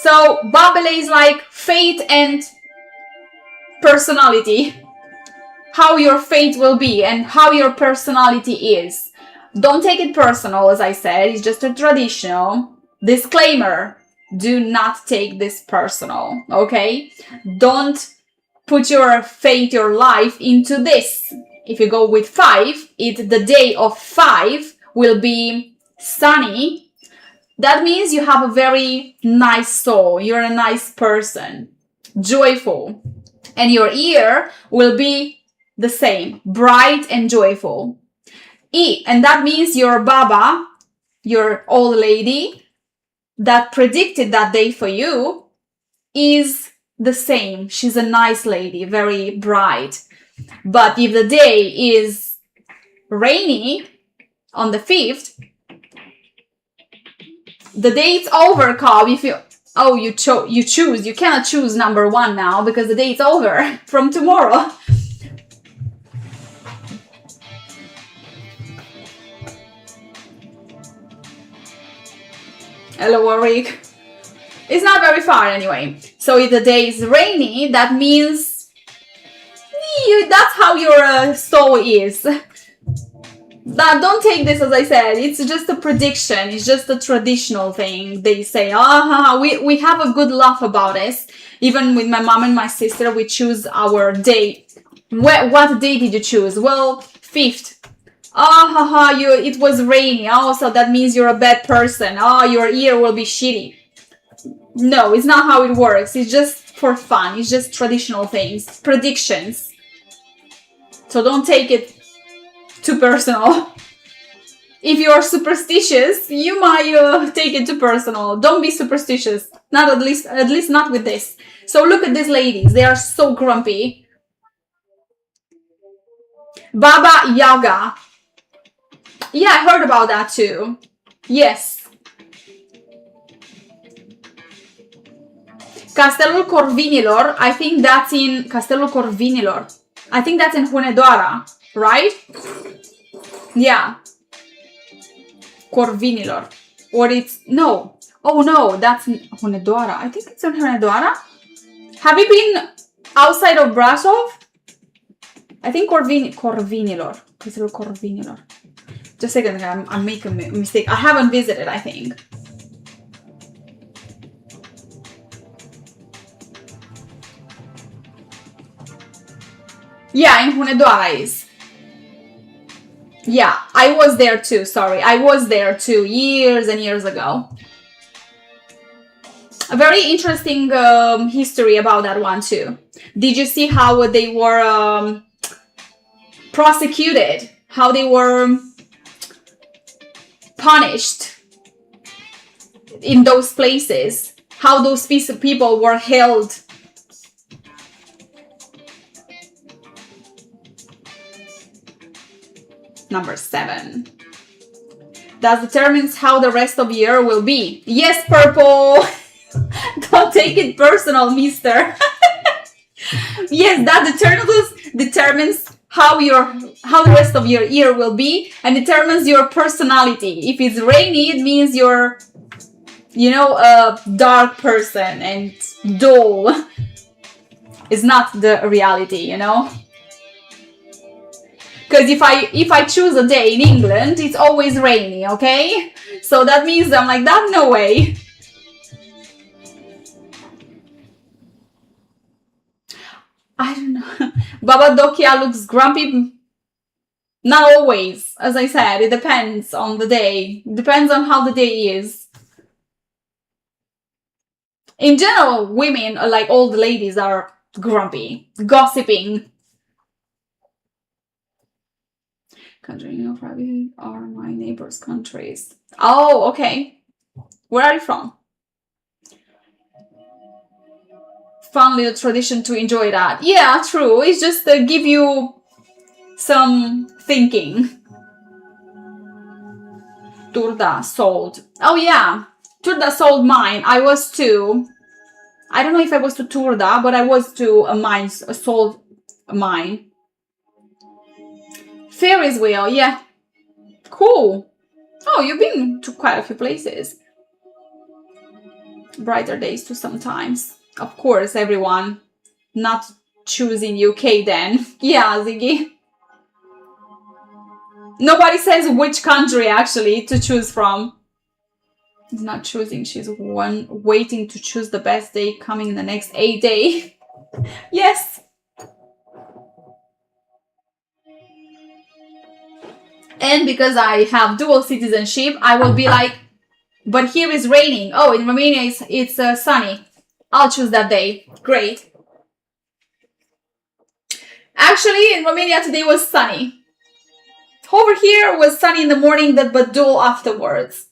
So Babele is like fate and personality. How your fate will be and how your personality is. Don't take it personal, as I said. It's just a traditional disclaimer. Do not take this personal, okay? Don't put your fate, your life into this. If you go with 5, the day of 5 will be sunny. That means you have a very nice soul. You're a nice person, joyful. And your year will be the same, bright and joyful. And that means your Baba, your old lady that predicted that day for you is the same. She's a nice lady, very bright. But if the day is rainy on the 5th, The date's over, Cobb. If you you choose. You cannot choose number 1 now because the date's over from tomorrow. Hello, Warwick. It's not very far anyway. So if the day is rainy, that means that's how your soul is. Don't take this as I said. It's just a prediction. It's just a traditional thing. They say, we have a good laugh about this. Even with my mom and my sister, we choose our day. What day did you choose? Well, 5th. It was rainy. Oh, so that means you're a bad person. Oh, your year will be shitty. No, it's not how it works. It's just for fun. It's just traditional things. Predictions. So don't take it too personal. If you're superstitious, you might take it too personal. Don't be superstitious. Not at least not with this. So look at these ladies. They are so grumpy. Baba Yaga. Yeah, I heard about that too. Yes. Castelul Corvinilor. I think that's in Castelul Corvinilor. I think that's in Hunedoara, right? Yeah. Corvinilor. Or it's... No. Oh no, that's in Hunedoara. I think it's in Hunedoara. Have you been outside of Brasov? I think Corvinilor. Castelul Corvinilor. Just a second, I'm making a mistake. I haven't visited, I think. Yeah, in Hunedoara is. Yeah, I was there too, sorry. I was there too, years and years ago. A very interesting history about that one too. Did you see how they were prosecuted? How they were punished in those places? How those people were held? Number 7. That determines how the rest of the year will be. Yes, Purple! Don't take it personal, mister. Yes, that determines how the rest of your year will be and determines your personality. If it's rainy, it means you're, you know, a dark person and dull. It's not the reality, you know? Because if I choose a day in England, it's always rainy, okay? So that means I'm like, that no way. I don't know. Baba Dochia looks grumpy. Not always. As I said, it depends on the day. It depends on how the day is. In general, women, like old ladies, are grumpy. Gossiping. Country of Arabic are my neighbors' countries. Oh, okay. Where are you from? Fun little tradition to enjoy that. Yeah, true. It's just to give you some thinking. Turda sold. Oh yeah, Turda sold mine. I was too. I don't know if I was to Turda, but I was to a mine. Sold mine. Ferris wheel, yeah. Cool. Oh, you've been to quite a few places. Brighter days too sometimes. Of course, everyone. Not choosing UK then. Yeah, Ziggy. Nobody says which country actually to choose from. She's not choosing. She's waiting to choose the best day coming in the next 8 days. Yes. And because I have dual citizenship, I will be like, but here is raining. Oh, in Romania it's sunny. I'll choose that day. Great. Actually, in Romania today was sunny. Over here was sunny in the morning, but dull afterwards.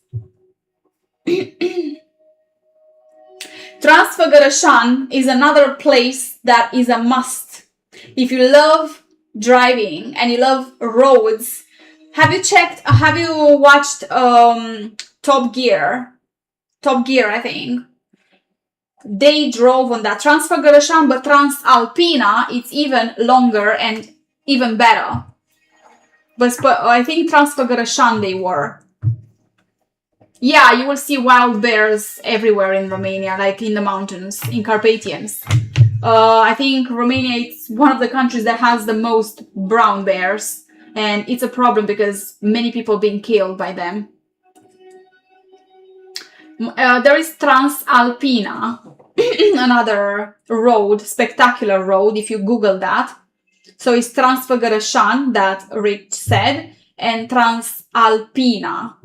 Transfăgărășan is another place that is a must. If you love driving and you love roads, have you watched Top Gear? Top Gear, I think. They drove on that Transfăgărășan, but Transalpina, it's even longer and even better. But I think Transfăgărășan they were. Yeah, you will see wild bears everywhere in Romania, like in the mountains, in Carpathians. I think Romania is one of the countries that has the most brown bears, and it's a problem because many people being killed by them. There is Transalpina, another road, spectacular road, if you Google that. So it's Transfăgărășan, that Rich said, and Transalpina.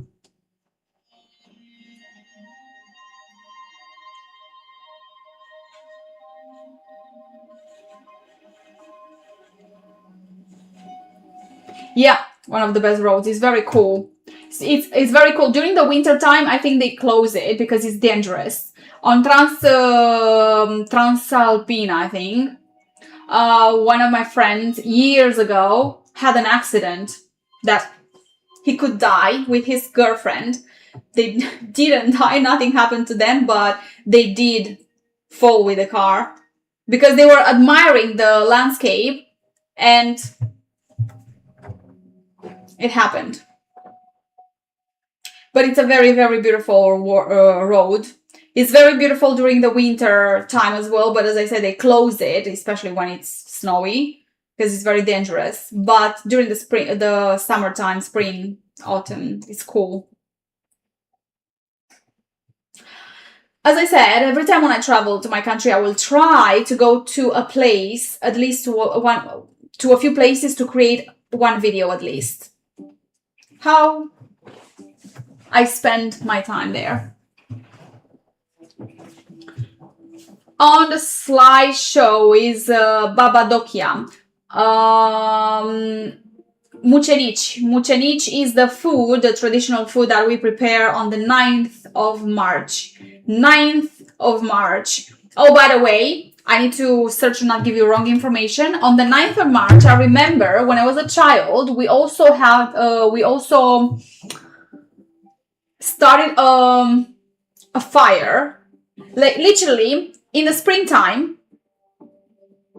Yeah, one of the best roads. It's very cool. It's very cool. During the winter time, I think they close it because it's dangerous. On Transalpina, I think, one of my friends years ago had an accident that he could die with his girlfriend. They didn't die, nothing happened to them, but they did fall with the car because they were admiring the landscape and it happened. But it's a very, very beautiful road. It's very beautiful during the winter time as well. But as I said, they close it, especially when it's snowy, because it's very dangerous. But during the spring, the summertime, spring, autumn, it's cool. As I said, every time when I travel to my country, I will try to go to a place, at least to a few places to create one video at least. How I spend my time there. On the slideshow is Baba Dochia. Mucenici. Mucenici is the food, the traditional food that we prepare on the 9th of March. 9th of March. Oh, by the way, I need to search to not give you wrong information. On the 9th of March, I remember when I was a child, we also started a fire. Like literally in the springtime,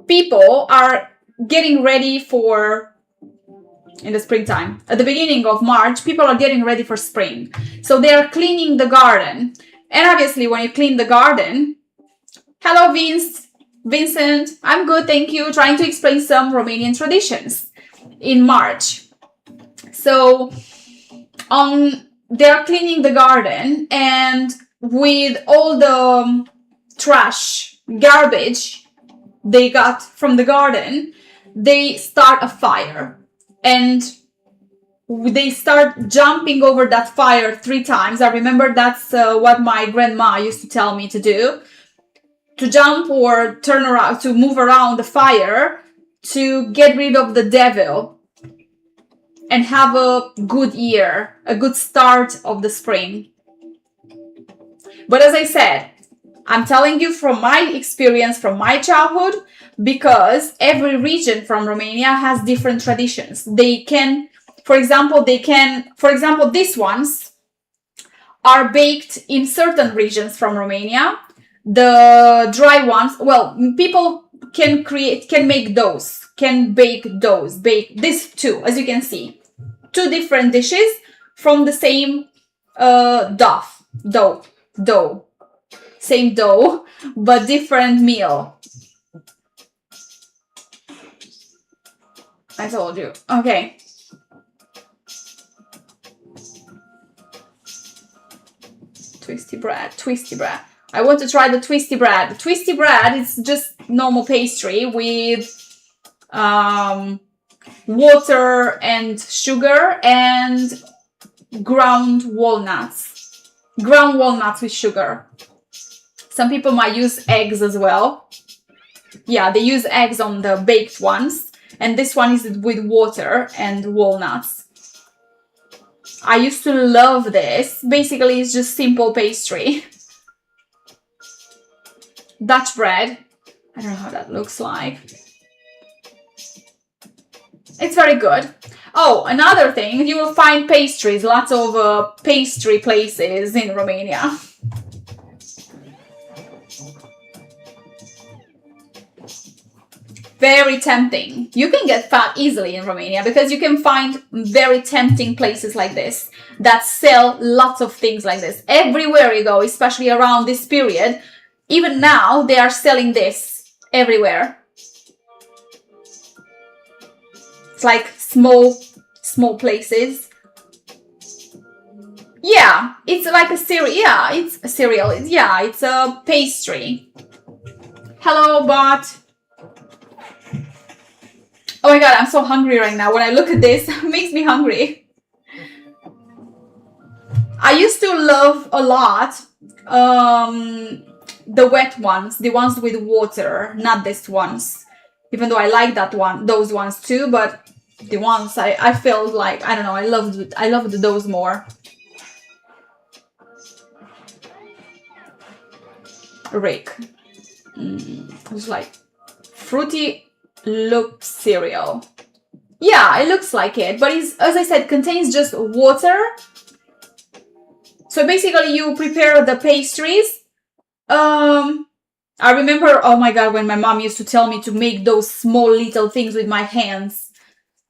people are getting ready for, in the springtime, at the beginning of March, people are getting ready for spring. So they are cleaning the garden. And obviously when you clean the garden, hello Vincent, I'm good, thank you. Trying to explain some Romanian traditions in March. So they are cleaning the garden, and with all the trash, garbage they got from the garden, they start a fire. And they start jumping over that fire 3 times. I remember that's what my grandma used to tell me to do. To jump or turn around, to move around the fire, to get rid of the devil and have a good year, a good start of the spring. But as I said, I'm telling you from my experience, from my childhood, because every region from Romania has different traditions. They can, for example, these ones are baked in certain regions from Romania. The dry ones, well, people can make doughs, can bake doughs, bake this too, as you can see. 2 different dishes from the same dough. Same dough, but different meal. I told you. Okay. Twisty bread. I want to try the twisty bread. The twisty bread is just normal pastry with water and sugar and ground walnuts. Ground walnuts with sugar. Some people might use eggs as well. Yeah, they use eggs on the baked ones. And this one is with water and walnuts. I used to love this. Basically, it's just simple pastry. Dutch bread. I don't know how that looks like. It's very good. Oh, another thing, you will find pastries, lots of pastry places in Romania. very tempting. You can get fat easily in Romania because you can find very tempting places like this that sell lots of things like this. Everywhere you go, especially around this period, even now, they are selling this everywhere. It's like small places. Yeah, it's like a cereal. Yeah, it's a cereal. Yeah, it's a pastry. Hello, bot. Oh my god, I'm so hungry right now. When I look at this, it makes me hungry. I used to love a lot the wet ones, the ones with water, not these ones. Even though I like those ones too, but the ones I felt like, I don't know, I loved those more. Rick. It's like fruity loop cereal. Yeah, it looks like it, but it's, as I said, contains just water. So basically you prepare the pastries. I remember, oh my god, when my mom used to tell me to make those small little things with my hands.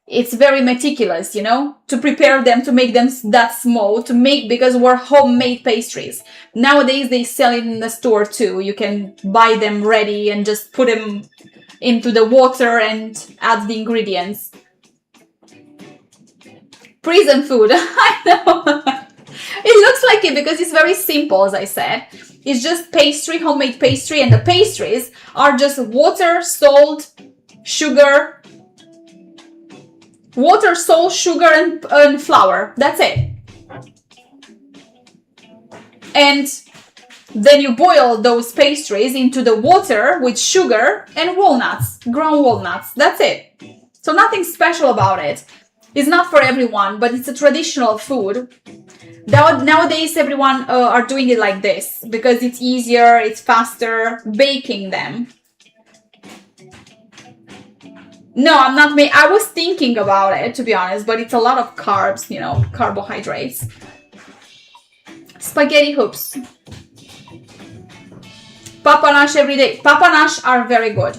It's very meticulous, you know, to prepare them, to make them that small, to make, because we're homemade pastries. Nowadays, they sell it in the store too. You can buy them ready and just put them into the water and add the ingredients. Prison food, I know. It looks like it because it's very simple, as I said. It's just pastry, homemade pastry, and the pastries are just water, salt, sugar, and flour. That's it. And then you boil those pastries into the water with sugar and walnuts, ground walnuts. That's it. So nothing special about it. It's not for everyone, but it's a traditional food. Nowadays, everyone are doing it like this because it's easier, it's faster baking them. No, I'm not. I was thinking about it, to be honest, but it's a lot of carbs, you know, carbohydrates. Spaghetti hoops. Papanash every day. Papanash are very good.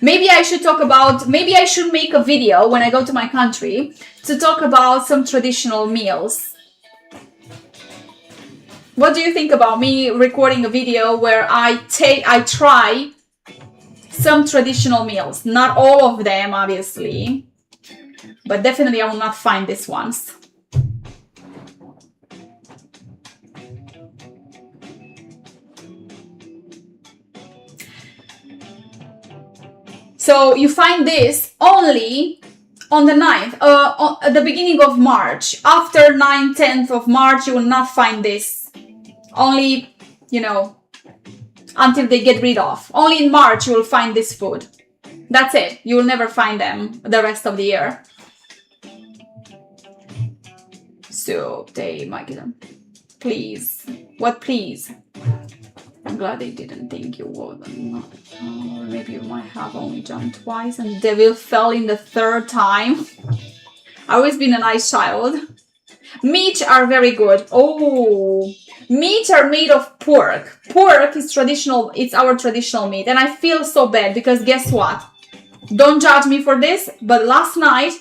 Maybe I should talk about, maybe I should make a video when I go to my country to talk about some traditional meals. What do you think about me recording a video where I try some traditional meals? Not all of them, obviously, but definitely I will not find these ones. So you find this only on the 9th, at the beginning of March. After 9th, 10th of March, you will not find this. Only, you know, until they get rid of. Only in March you will find this food. That's it. You will never find them the rest of the year. So, they might get them. Please. What please? I'm glad they didn't think you would. Maybe you might have only jumped twice and devil fell in the third time. I've always been a nice child. Meat are very good. Oh, meat are made of pork. Pork is traditional. It's our traditional meat. And I feel so bad because guess what? Don't judge me for this, but last night,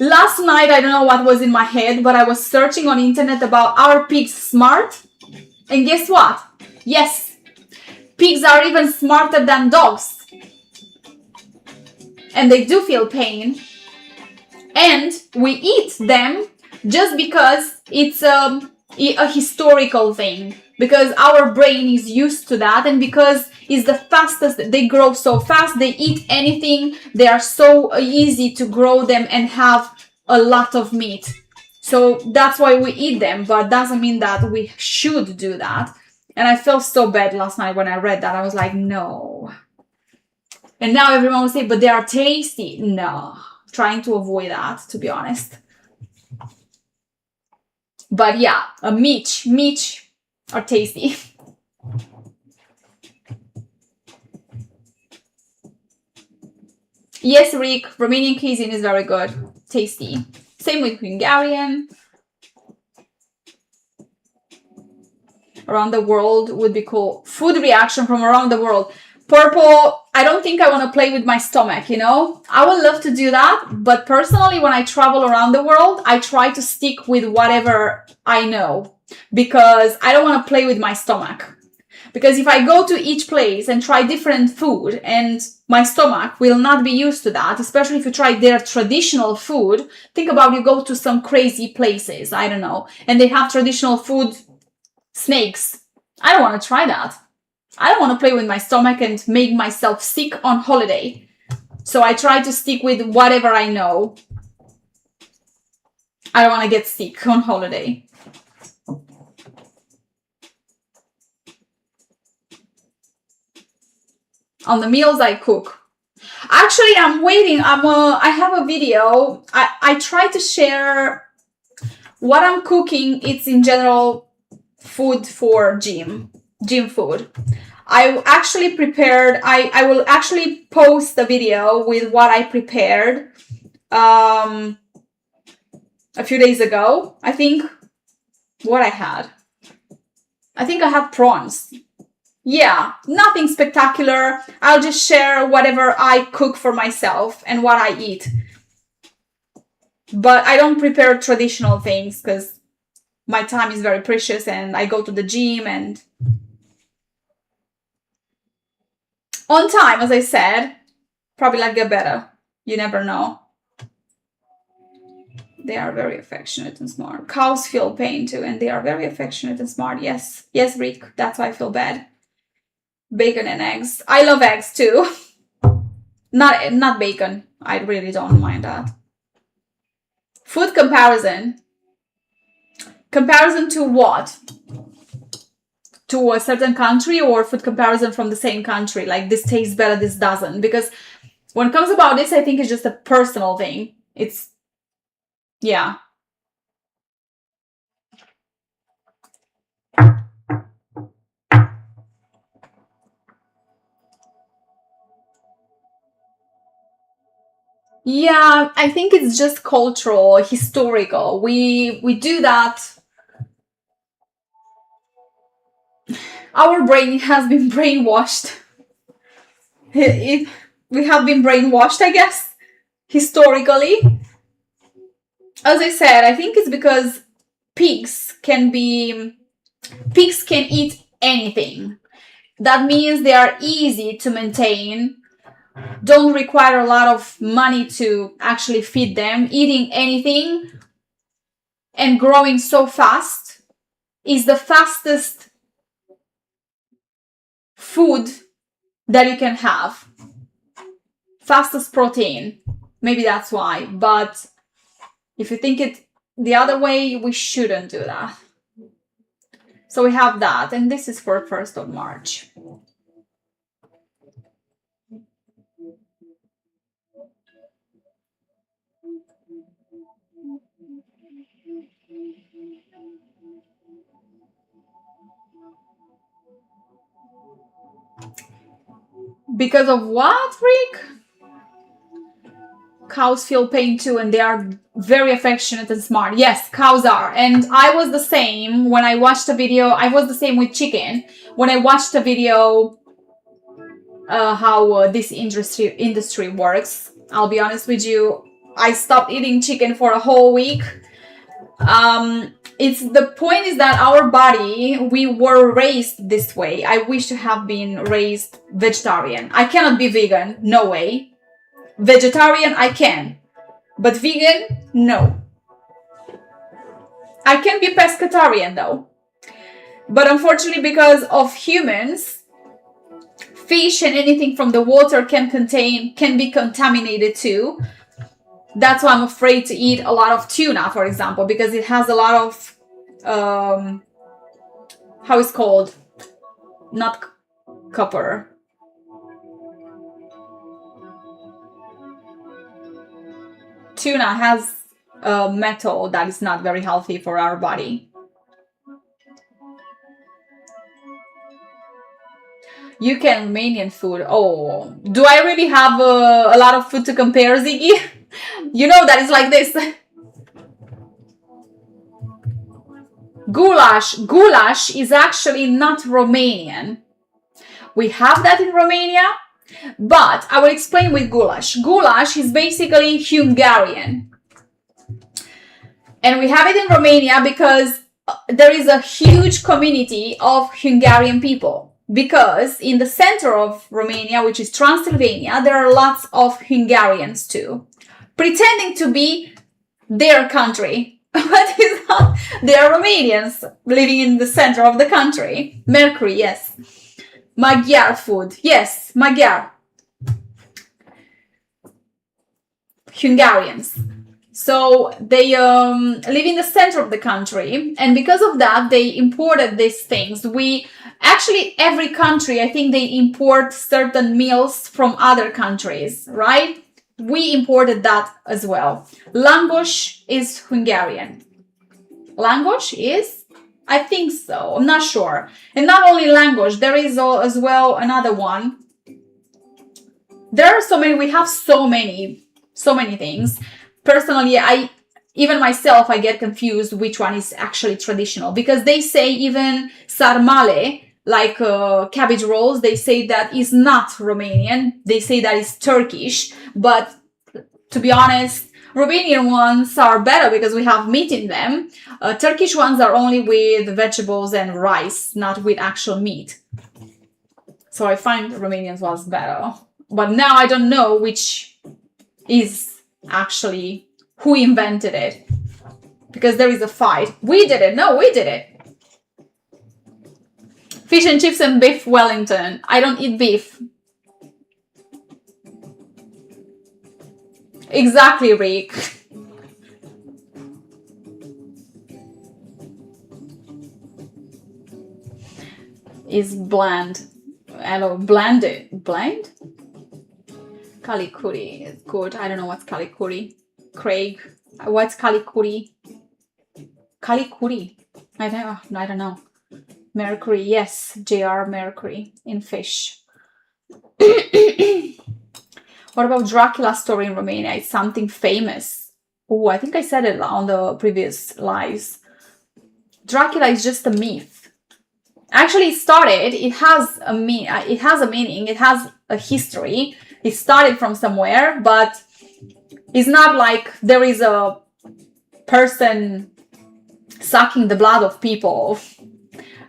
I don't know what was in my head, but I was searching on internet about are pigs smart? And guess what? Yes, pigs are even smarter than dogs. And they do feel pain. And we eat them just because it's a historical thing. Because our brain is used to that, and because it's the fastest, they grow so fast, they eat anything, they are so easy to grow them and have a lot of meat. So that's why we eat them, but doesn't mean that we should do that. And I felt so bad last night when I read that. I was like, no. And now everyone will say, but they are tasty. No, trying to avoid that, to be honest. But yeah, a meat are tasty. Yes, Rick, Romanian cuisine is very good, tasty. Same with Hungarian. Around the world would be cool. Food reaction from around the world. Purple, I don't think I want to play with my stomach, you know? I would love to do that, but personally, when I travel around the world, I try to stick with whatever I know because I don't want to play with my stomach. Because if I go to each place and try different food and my stomach will not be used to that, especially if you try their traditional food, think about you go to some crazy places, I don't know, and they have traditional food, snakes. I don't want to try that. I don't want to play with my stomach and make myself sick on holiday. So I try to stick with whatever I know. I don't want to get sick on holiday. On the meals I cook. Actually, I'm waiting. I have a video. I try to share what I'm cooking. It's in general food for gym food. I actually prepared, I will actually post the video with what I prepared a few days ago. I think what I had. I think I had prawns. Yeah, nothing spectacular. I'll just share whatever I cook for myself and what I eat. But I don't prepare traditional things because my time is very precious and I go to the gym and on time, as I said, probably like get better. You never know. They are very affectionate and smart. Cows feel pain too, and they are very affectionate and smart. Yes. Yes, Rick, that's why I feel bad. Bacon and eggs. I love eggs too. Not bacon. I really don't mind that. Food comparison. Comparison to what? To a certain country or food comparison from the same country? Like this tastes better, this doesn't. Because when it comes about this, I think it's just a personal thing. It's, yeah. Yeah, I think it's just cultural, historical. We do that. Our brain has been brainwashed. We have been brainwashed, I guess, historically. As I said, I think it's because pigs can eat anything. That means they are easy to maintain, don't require a lot of money to actually feed them. Eating anything and growing so fast is the fastest food that you can have. Fastest protein. Maybe that's why. But if you think it the other way, we shouldn't do that. So we have that. And this is for 1st of March. Because of what, Rick? Cows feel pain too, and they are very affectionate and smart. Yes, cows are. And I was the same when I watched a video. I was the same with chicken. When I watched a video how this industry works, I'll be honest with you, I stopped eating chicken for a whole week. The point is that our body, we were raised this way. I wish to have been raised vegetarian. I cannot be vegan, no way. Vegetarian, I can. But vegan, no. I can be pescatarian though. But unfortunately, because of humans, fish and anything from the water can be contaminated too. That's why I'm afraid to eat a lot of tuna, for example, because it has a lot of, how it's called? Not copper. Tuna has a metal that is not very healthy for our body. You can Romanian food. Oh, do I really have a lot of food to compare, Ziggy? You know that it's like this. Goulash. Goulash is actually not Romanian. We have that in Romania, but I will explain with goulash. Goulash is basically Hungarian. And we have it in Romania because there is a huge community of Hungarian people. Because in the center of Romania, which is Transylvania, there are lots of Hungarians too, pretending to be their country, but it's not. They are Romanians living in the center of the country. Mercury, yes. Magyar food, yes, Magyar. Hungarians. So they live in the center of the country, and because of that, they imported these things. Actually, every country, I think they import certain meals from other countries, right? We imported that as well. Langos is Hungarian. Langos is? I think so. I'm not sure. And not only langos, there is as well another one. There are so many. We have so many things. Personally, even myself, I get confused which one is actually traditional, because they say even sarmale, like cabbage rolls, they say that is not Romanian. They say that is Turkish. But to be honest, Romanian ones are better because we have meat in them. Turkish ones are only with vegetables and rice, not with actual meat. So I find Romanian ones better. But now I don't know which is actually who invented it, because there is a fight. We did it. No, we did it. Fish and chips and beef Wellington. I don't eat beef. Exactly, Rick. Is bland. Hello, blanded. Bland? Kalikuri is good. I don't know what's kalikuri. Craig, what's kalikuri? Kalikuri. I don't know. Mercury, yes. JR Mercury in fish. What about Dracula story in Romania? It's something famous. Oh, I think I said it on the previous lives. Dracula is just a myth. Actually, it has a meaning. It has a history. It started from somewhere, but it's not like there is a person sucking the blood of people.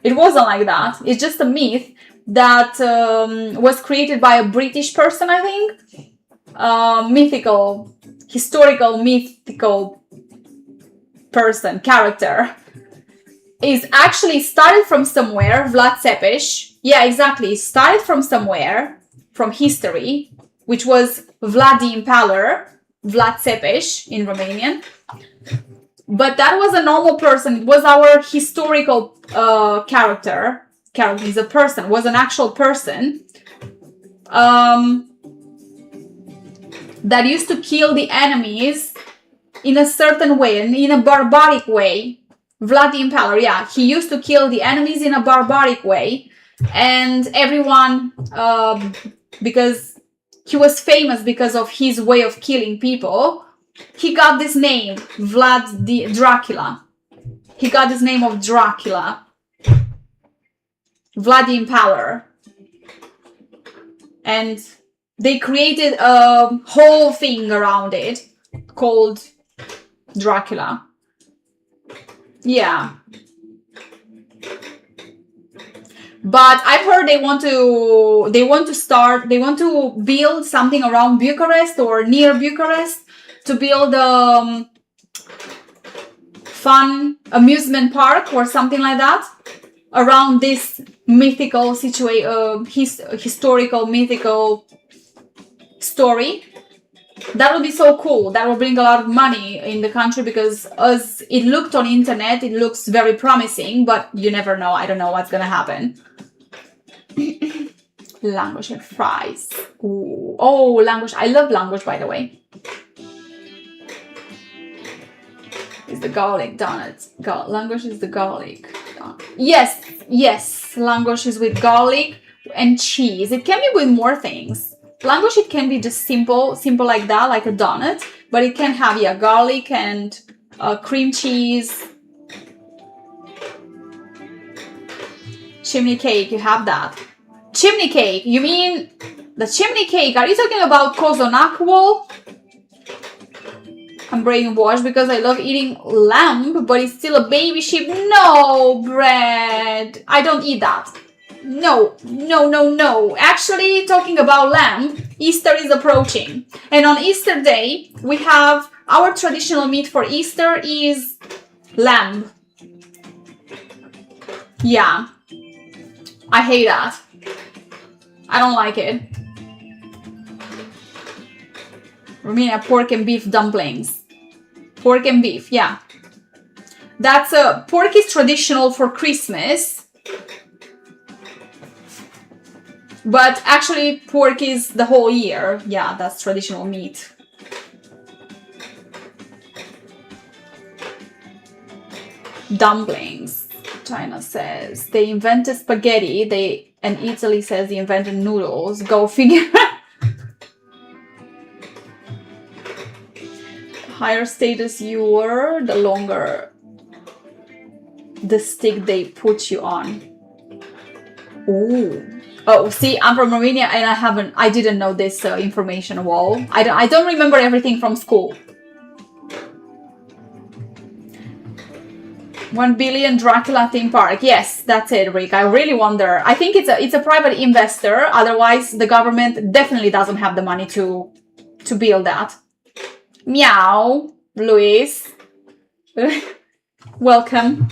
It wasn't like that. It's just a myth that was created by a British person, I think. Historical mythical person, character. Is actually started from somewhere, Vlad Țepeș. Yeah, exactly. Started from somewhere, from history, which was Vlad the Impaler, Vlad Țepeș in Romanian. But that was a normal person. It was our historical character. Character is a person, was an actual person that used to kill the enemies in a certain way, in a barbaric way. Vlad the Impaler, yeah, he used to kill the enemies in a barbaric way, and everyone, because he was famous because of his way of killing people, he got this name, Vlad the Dracula. He got this name of Dracula, Vlad the Impaler, and they created a whole thing around it called Dracula. Yeah. But I've heard they want to build something around Bucharest or near Bucharest to build a fun amusement park or something like that around this mythical historical mythical story. That would be so cool. That will bring a lot of money in the country, because as it looked on internet, it looks very promising, but you never know. I don't know what's gonna happen. Langosh and fries. Ooh. Oh, langosh. I love langosh, by the way. Is the garlic donuts. Langosh is the garlic. Yes, yes. Langosh is with garlic and cheese. It can be with more things. Langosh, it can be just simple like that, like a donut, but it can have, yeah, garlic and cream cheese. Chimney cake, you have that. chimney cake. You mean the chimney cake? Are you talking about cozonac? I'm brainwashed because I love eating lamb, but it's still a baby sheep. No, bread. I don't eat that. No, no, no, no. Actually, talking about lamb, Easter is approaching. And on Easter Day, we have our traditional meat for Easter is lamb. Yeah. I hate that. I don't like it. Romania pork and beef dumplings. Pork and beef, yeah. That's pork is traditional for Christmas. But actually pork is the whole year. Yeah, that's traditional meat. Dumplings. China says they invented spaghetti. And Italy says they invented noodles. Go figure. Higher status you were, the longer the stick they put you on. Ooh. Oh, see, I'm from Romania and I didn't know this information. Wall. I don't remember everything from school. 1 billion Dracula theme park. Yes, that's it, Rick. I really wonder. I think it's a private investor. Otherwise, the government definitely doesn't have the money to build that. Meow, Luis. Welcome.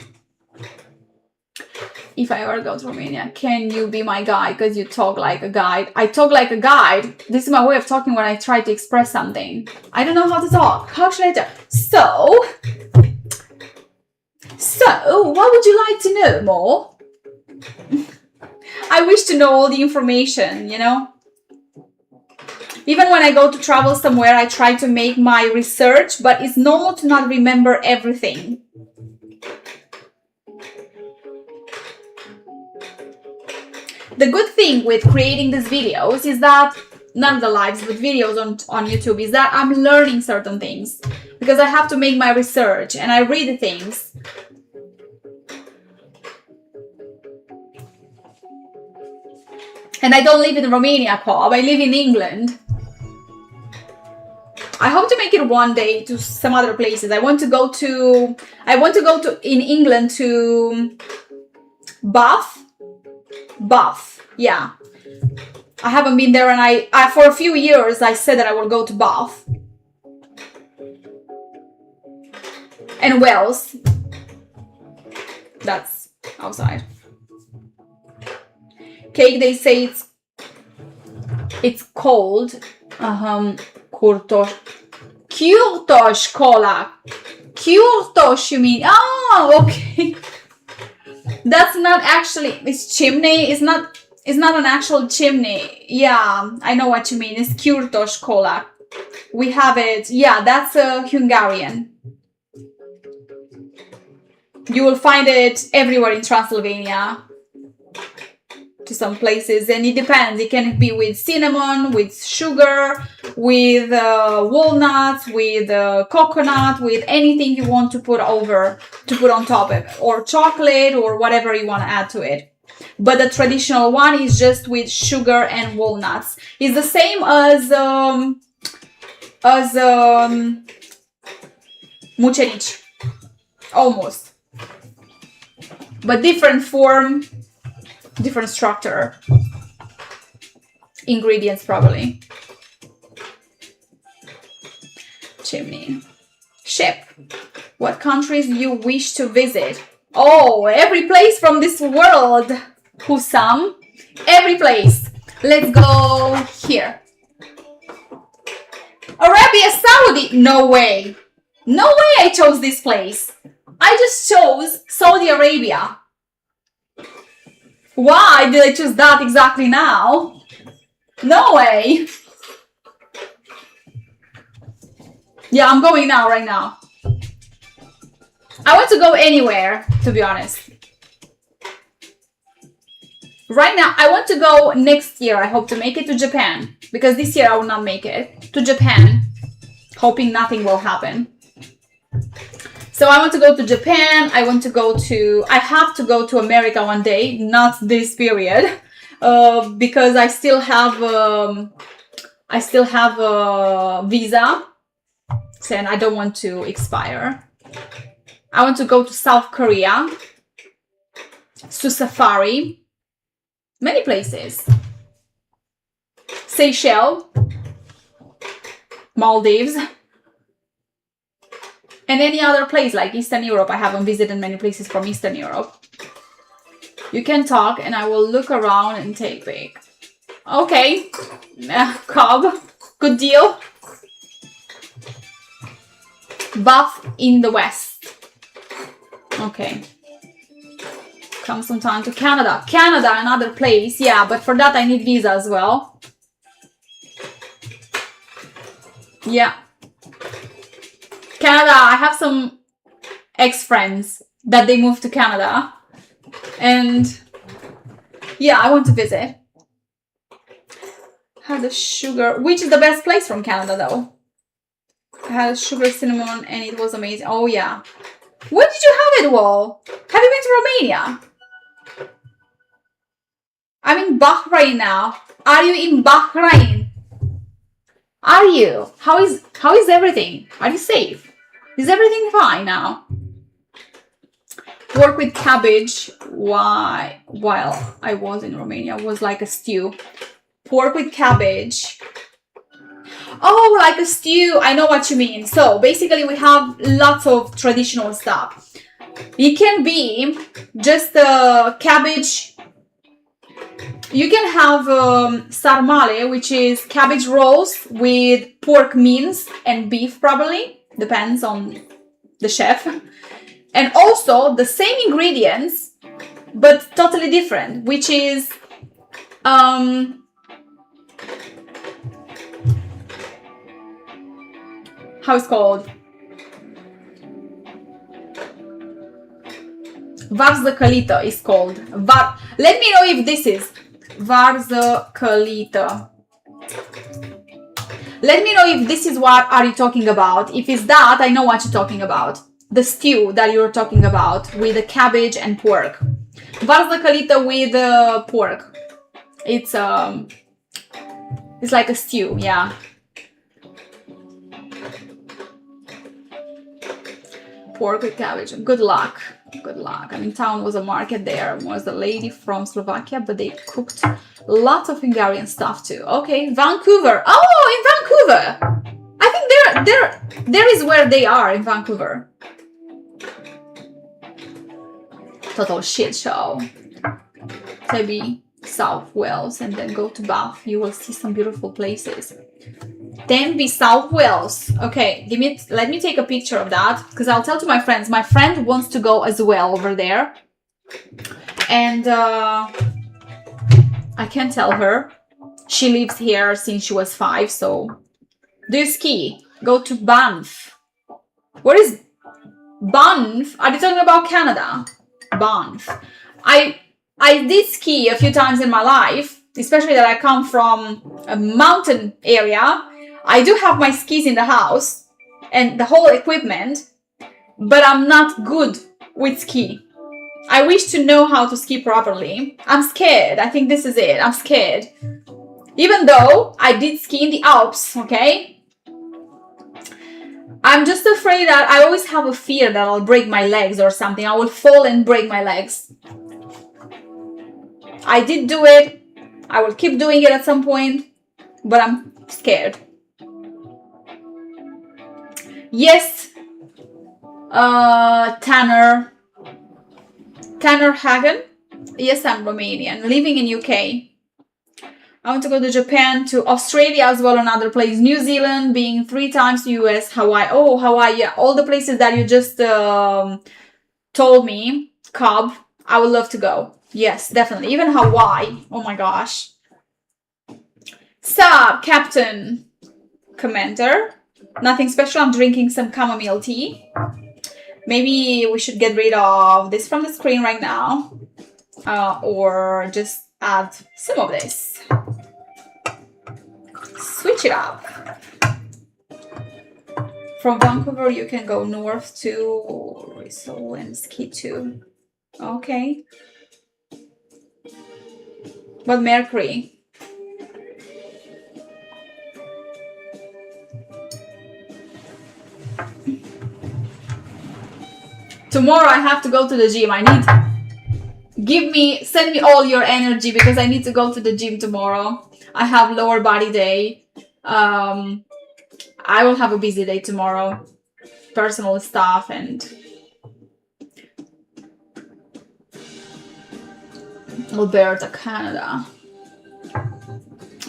If I ever go to Romania, can you be my guide? Because you talk like a guide. I talk like a guide. This is my way of talking when I try to express something. I don't know how to talk. How should I talk? So, what would you like to know more? I wish to know all the information, you know? Even when I go to travel somewhere, I try to make my research, but it's normal to not remember everything. The good thing with creating these videos is that, not the lives, but videos on YouTube, is that I'm learning certain things. Because I have to make my research and I read things. And I don't live in Romania, Cobb. I live in England. I hope to make it one day to some other places. I want to go to in England to Bath. Yeah. I haven't been there, and I for a few years I said that I will go to Bath. And Wales. That's outside. Cake, they say it's cold. Kurtos cola. Kurtos, you mean? Oh, okay. That's not actually. It's chimney. It's not an actual chimney. Yeah, I know what you mean. It's Kurtos cola. We have it. Yeah, that's a Hungarian. You will find it everywhere in Transylvania. To some places, and it depends. It can be with cinnamon, with sugar, with walnuts, with coconut, with anything you want to put on top of it, or chocolate, or whatever you want to add to it. But the traditional one is just with sugar and walnuts. It's the same as mucenici, almost, but different form. Different structure. Ingredients, probably. Chimney. Ship. What countries you wish to visit? Oh, every place from this world. Husam. Every place. Let's go here. Arabia Saudi. No way. No way I chose this place. I just chose Saudi Arabia. Why did I choose that exactly now? No way. Yeah, I'm going now, right now. I want to go anywhere, to be honest. Right now, I want to go next year. I hope to make it to Japan. Because this year I will not make it. To Japan. Hoping nothing will happen. So I want to go to Japan. I have to go to America one day, not this period. because I still have a visa, and I don't want to expire. I want to go to South Korea, to safari, many places. Seychelles, Maldives, and any other place like Eastern Europe. I haven't visited many places from Eastern Europe. You can talk and I will look around and take pic. Okay, Cobb, good deal. Bath in the West. Okay. Come sometime to Canada. Canada, another place. Yeah, but for that I need visa as well. Yeah. Canada, I have some ex-friends that they moved to Canada. And yeah, I want to visit. Had a sugar. Which is the best place from Canada though? I had a sugar cinnamon and it was amazing. Oh yeah. Where did you have it, Wall? Have you been to Romania? I'm in Bahrain now. Are you in Bahrain? Are you? How is everything? Are you safe? Is everything fine now? Pork with cabbage. Why? While I was in Romania, was like a stew. Pork with cabbage. Oh, like a stew. I know what you mean. So basically we have lots of traditional stuff. It can be just cabbage. You can have sarmale, which is cabbage rolls with pork mince and beef, probably. Depends on the chef. And also the same ingredients, but totally different, which is how it's called? Varză călită is called. Let me know if this is varză călită. Let me know if this is what are you talking about. If it's that, I know what you're talking about. The stew that you're talking about with the cabbage and pork. Varză călită with pork. It's like a stew, yeah. Pork with cabbage. Good luck. Good luck. I mean, town was a market there. Was a lady from Slovakia, but they cooked lots of Hungarian stuff too. Okay, Vancouver. Oh, in Vancouver. I think there is where they are in Vancouver. Total shit show. Maybe South Wales and then go to Bath. You will see some beautiful places. Tenby, South Wales. Okay, let me take a picture of that because I'll tell to my friends. My friend wants to go as well over there. And I can tell her. She lives here since she was 5, so do you ski? Go to Banff. Where is Banff? Are you talking about Canada? Banff. I did ski a few times in my life, especially that I come from a mountain area. I do have my skis in the house and the whole equipment, but I'm not good with ski. I wish to know how to ski properly. I'm scared. I think this is it. I'm scared. Even though I did ski in the Alps, okay? I'm just afraid that I always have a fear that I'll break my legs or something. I will fall and break my legs. I did do it. I will keep doing it at some point, but I'm scared. Yes, Tanner Hagen. Yes, I'm Romanian, living in UK. I want to go to Japan, to Australia as well, another place. New Zealand, being 3 times to US, Hawaii. Oh, Hawaii, yeah. All the places that you just told me, Cobb, I would love to go. Yes, definitely. Even Hawaii. Oh my gosh. Sup, Captain Commander. Nothing special. I'm drinking some chamomile tea. Maybe we should get rid of this from the screen right now. Or just add some of this. Switch it up. From Vancouver, you can go north to Bristol and ski too. Okay. What Mercury? Tomorrow I have to go to the gym. I need... Send me all your energy because I need to go to the gym tomorrow. I have lower body day. I will have a busy day tomorrow. Personal stuff and... Alberta, Canada.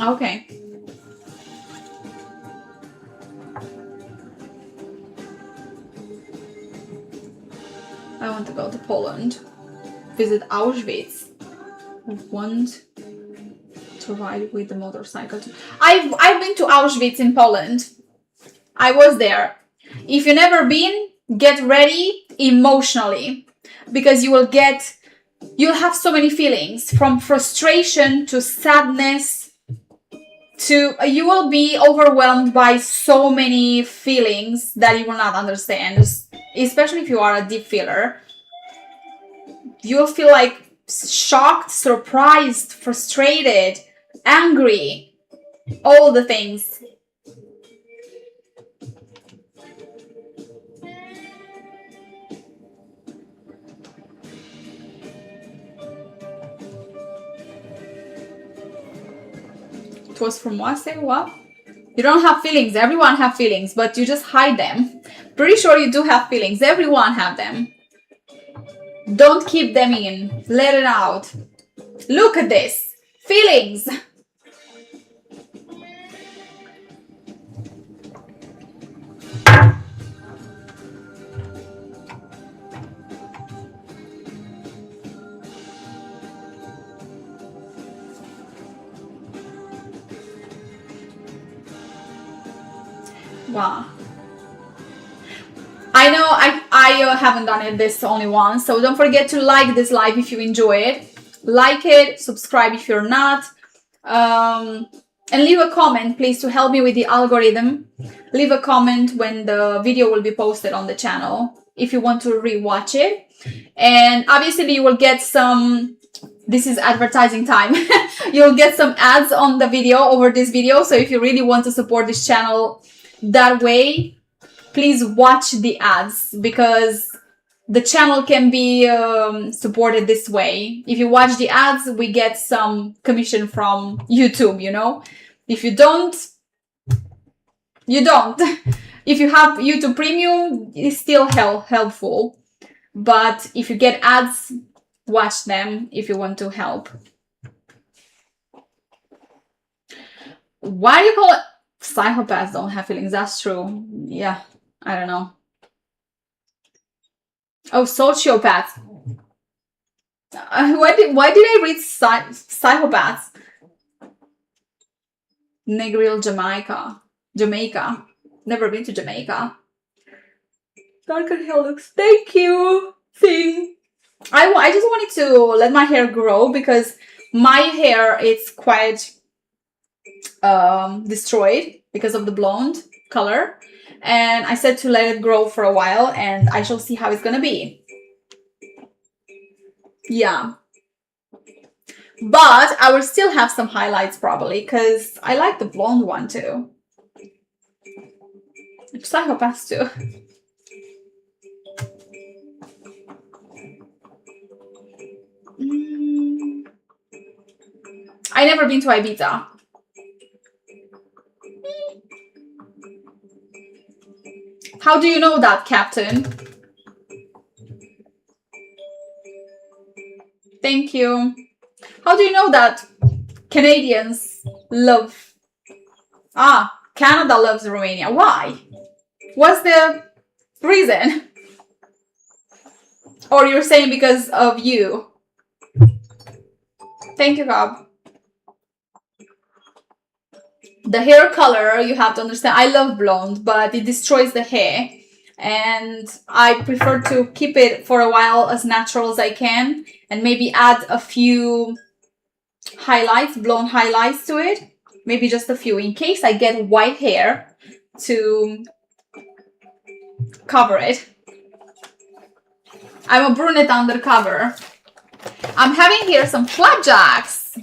Okay. I want to go to Poland. Visit Auschwitz. I want to ride with the motorcycle. I've been to Auschwitz in Poland. I was there. If you've never been, get ready emotionally because you'll have so many feelings, from frustration to sadness to you will be overwhelmed by so many feelings that you will not understand, especially if you are a deep feeler. You'll feel like shocked, surprised, frustrated, angry, all the things. It was from what? Say what? You don't have feelings. Everyone have feelings, but you just hide them. Pretty sure you do have feelings. Everyone have them. Don't keep them in. Let it out. Look at this. Feelings. Wow. I know I haven't done it this only once, so don't forget to like this live if you enjoy it. Like it, subscribe if you're not, and leave a comment please to help me with the algorithm. Leave a comment when the video will be posted on the channel if you want to rewatch it. And obviously you will get some, this is advertising time, you'll get some ads on the video over this video. So if you really want to support this channel that way, please watch the ads because the channel can be supported this way. If you watch the ads, we get some commission from YouTube, you know. If you don't, you don't. If you have YouTube Premium, it's still helpful. But if you get ads, watch them if you want to help. Why do you call it? Psychopaths don't have feelings. That's true. Yeah, I don't know. Oh, sociopaths. Why did I read psychopaths? Negril, Jamaica. Never been to Jamaica. Darker hair looks. Thank you. Thing. I just wanted to let my hair grow because my hair is quite destroyed because of the blonde color, and I said to let it grow for a while and I shall see how it's gonna be. Yeah, but I will still have some highlights probably because I like the blonde one too. Psychopaths too. I never been to Ibiza. How do you know that, Captain? Thank you. How do you know that Canadians love... Ah, Canada loves Romania. Why? What's the reason? Or you're saying because of you? Thank you, Rob. The hair color, you have to understand, I love blonde, but it destroys the hair. And I prefer to keep it for a while as natural as I can. And maybe add a few highlights, blonde highlights to it. Maybe just a few, in case I get white hair to cover it. I'm a brunette undercover. I'm having here some flapjacks.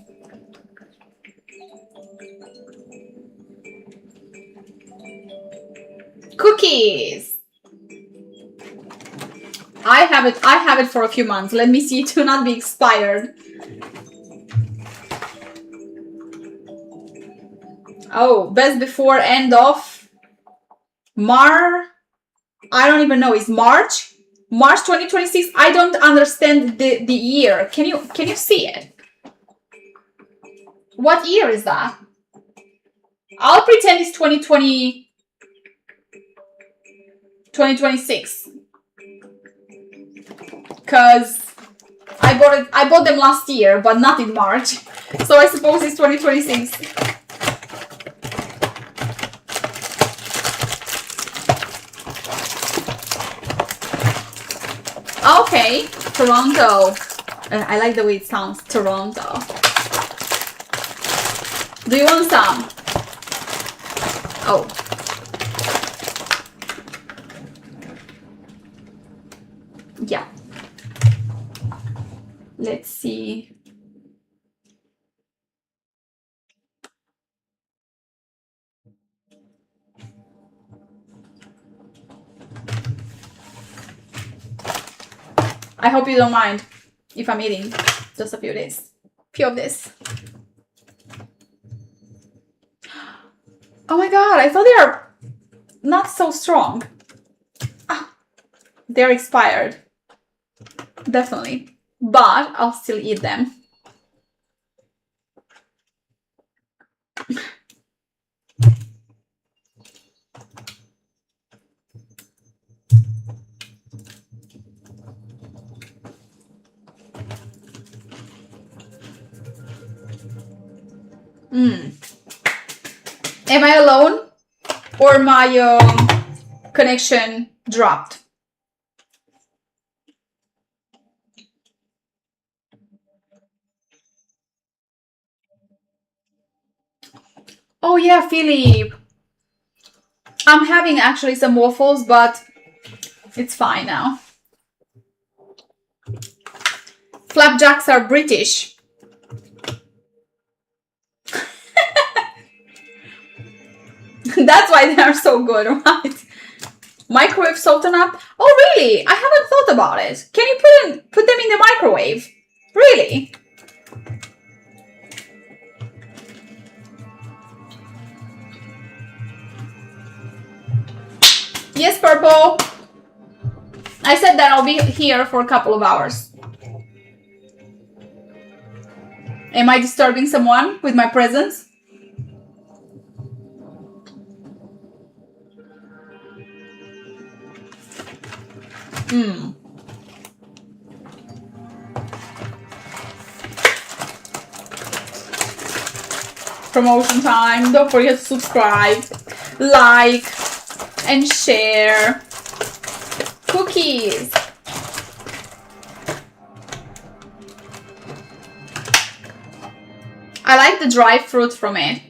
cookies. I have it for a few months. Let me see it to not be expired. Oh, best before end of I don't even know. Is March 2026? I don't understand the year. Can you see it? What year is that? I'll pretend it's 2026. Because I bought them last year, but not in March. So I suppose it's 2026. Okay, Toronto. I like the way it sounds, Toronto. Do you want some? Oh. Yeah. Let's see. I hope you don't mind if I'm eating just a few of this. Oh my god, I thought they are not so strong. They're expired. Definitely. But I'll still eat them. Am I alone? Or my connection dropped? Oh yeah, Philip. I'm having actually some waffles, but it's fine now. Flapjacks are British. That's why they are so good, right? Microwave salt and up. Oh, really? I haven't thought about it. Can you put them in the microwave? Really? Yes, Purple. I said that I'll be here for a couple of hours. Am I disturbing someone with my presence? Promotion time. Don't forget to subscribe, like, and share. Cookies. I like the dry fruit from it.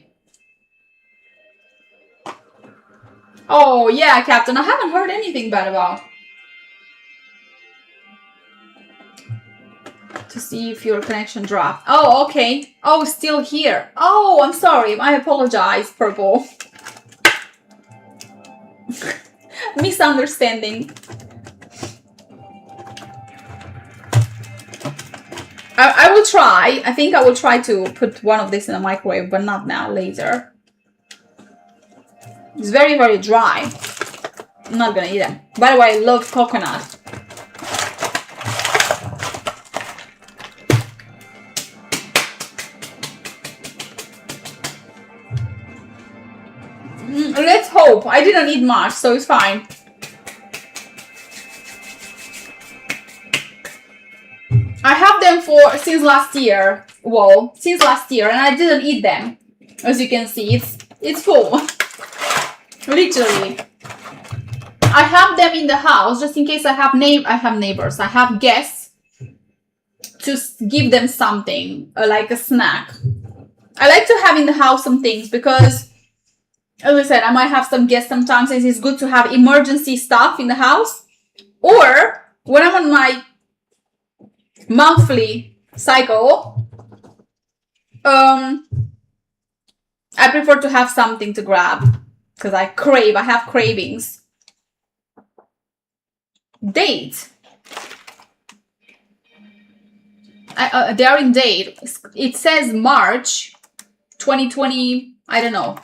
Oh, yeah, Captain. I haven't heard anything bad about. To see if your connection dropped. Oh, okay. Oh, still here. Oh, I'm sorry. I apologize, Purple. Misunderstanding. I will try. I think I will try to put one of this in the microwave, but not now, later. It's very, very dry. I'm not gonna eat them. By the way, I love coconut. Let's hope. I didn't eat much, so it's fine. I have them since last year. Well, since last year, and I didn't eat them. As you can see, it's full. Literally. I have them in the house just in case I have neighbors. I have guests to give them something like a snack. I like to have in the house some things because, as I said, I might have some guests sometimes, and it's good to have emergency stuff in the house. Or when I'm on my monthly cycle, I prefer to have something to grab because I have cravings. Date. They are in date. It says March 2020. I don't know.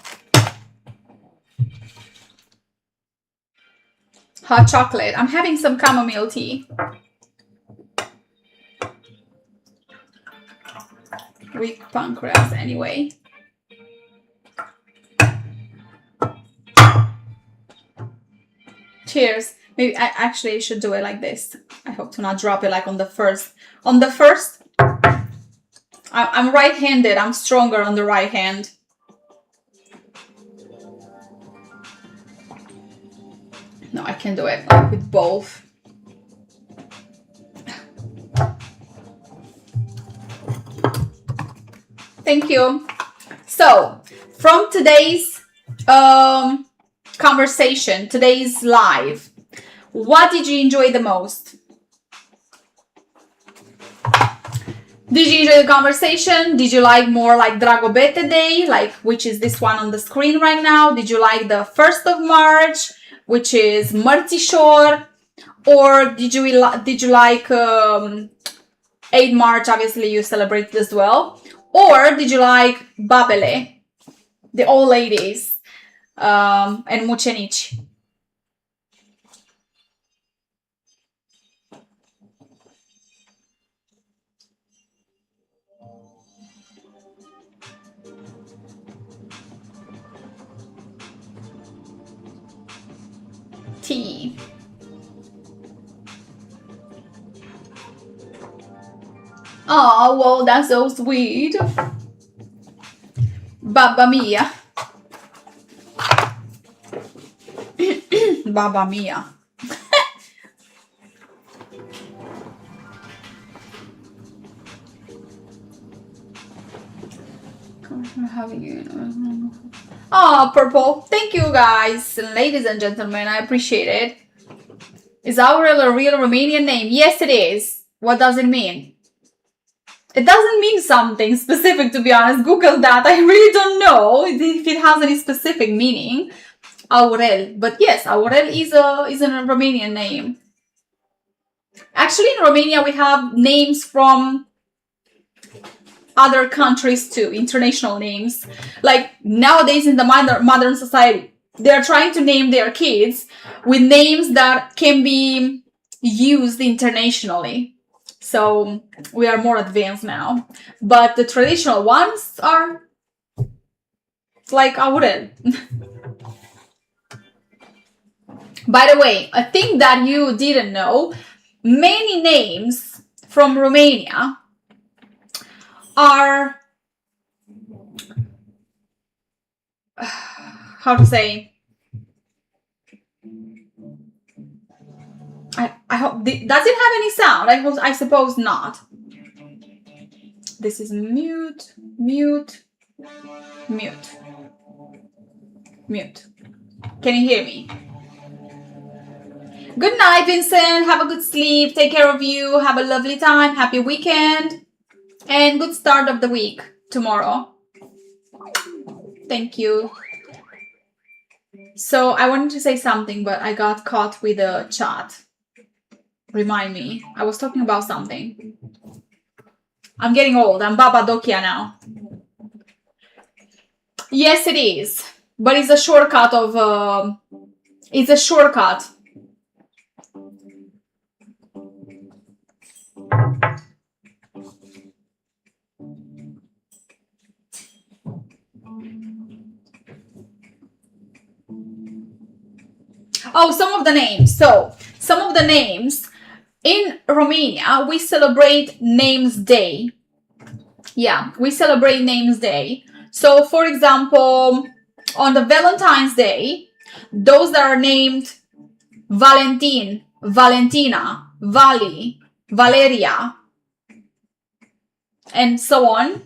Hot chocolate. I'm having some chamomile tea. Weak pancreas anyway. Cheers. Maybe I actually should do it like this. I hope to not drop it like on the first. On the first, I'm right-handed. I'm stronger on the right hand. No, I can do it like with both. Thank you. So, from today's conversation, today's live, what did you enjoy the most? Did you enjoy the conversation? Did you like more like Dragobete Day, like which is this one on the screen right now? Did you like the 1st of March, which is Mărțișor? Or did you like 8 March? Obviously, you celebrated as well. Or did you like Babele, the old ladies, and mucenici? Tea. Oh, well, that's so sweet. Baba mia. Baba mia. Oh, purple. Thank you guys, ladies and gentlemen. I appreciate it. Is Aurel a real Romanian name? Yes, it is. What does it mean? It doesn't mean something specific, to be honest. Google that. I really don't know if it has any specific meaning. Aurel. But yes, Aurel is a Romanian name. Actually, in Romania, we have names from other countries too, international names. Like nowadays in the modern society, they're trying to name their kids with names that can be used internationally. So we are more advanced now. But the traditional ones are like Aurel. By the way, a thing that you didn't know, many names from Romania are, how to say, I hope, does it have any sound? I suppose not. This is mute, mute, mute, mute. Can you hear me? Good night, Vincent. Have a good sleep. Take care of you. Have a lovely time. Happy weekend. And good start of the week tomorrow. Thank you. So I wanted to say something, but I got caught with a chat. Remind me. I was talking about something. I'm getting old. I'm Baba Dochia now. Yes, it is. But it's a shortcut of... it's a shortcut. Oh, some of the names. So, some of the names. In Romania, we celebrate Names Day. Yeah, we celebrate Names Day. So, for example, on the Valentine's Day, those that are named Valentin, Valentina, Vali, Valeria, and so on,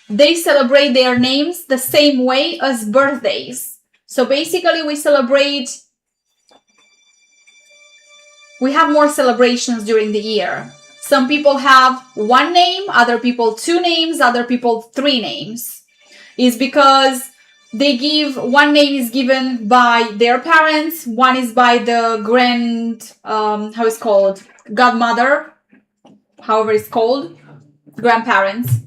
they celebrate their names the same way as birthdays. So basically we celebrate, we have more celebrations during the year. Some people have one name, other people 2 names, other people 3 names. It's because they give, one name is given by their parents, one is by the how it's called, godmother, however it's called, grandparents.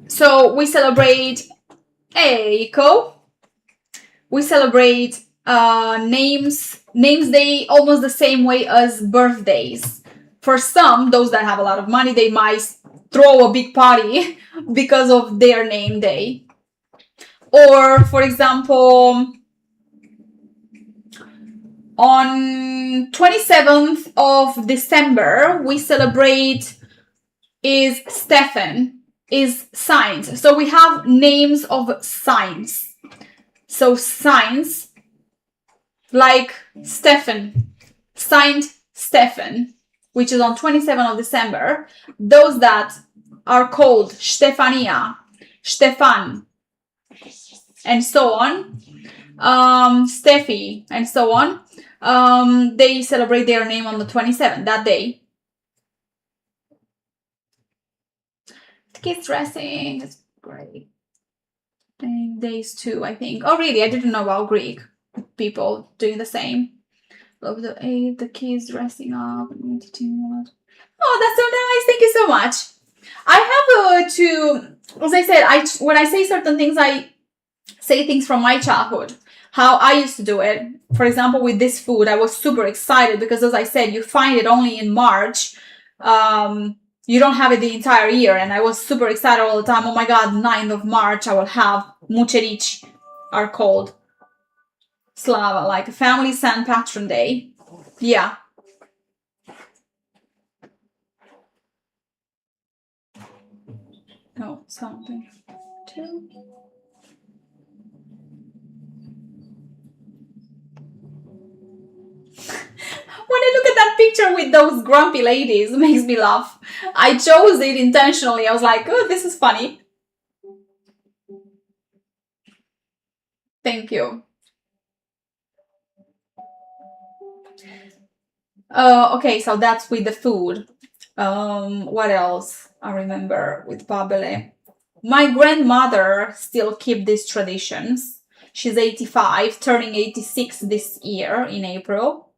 So we celebrate Eiko. We celebrate names day almost the same way as birthdays. For some, those that have a lot of money, they might throw a big party because of their name day. Or, for example, on 27th of December, we celebrate is Stefan, is signs. So we have names of signs. So signs like Stefan, signed Stefan, which is on 27th of December. Those that are called Stefania, Stefan, and so on, Steffi, and so on, they celebrate their name on the 27th, that day. The kids dressing is great. And days too, I think. Oh, really? I didn't know about Greek people doing the same. Love the kids dressing up. Oh, that's so nice. Thank you so much. I have to, as I said, when I say certain things, I say things from my childhood, how I used to do it. For example, with this food, I was super excited because, as I said, you find it only in March. You don't have it the entire year, and I was super excited all the time. Oh my god, 9th of March, I will have mucerici, are called. Slava, like a family St. Patron Day. Yeah. Oh, something. Too. When I look at that picture with those grumpy ladies, it makes me laugh. I chose it intentionally. I was like, oh, this is funny. Thank you. Okay, so that's with the food. What else I remember with Babele? My grandmother still keep these traditions. She's 85, turning 86 this year in April.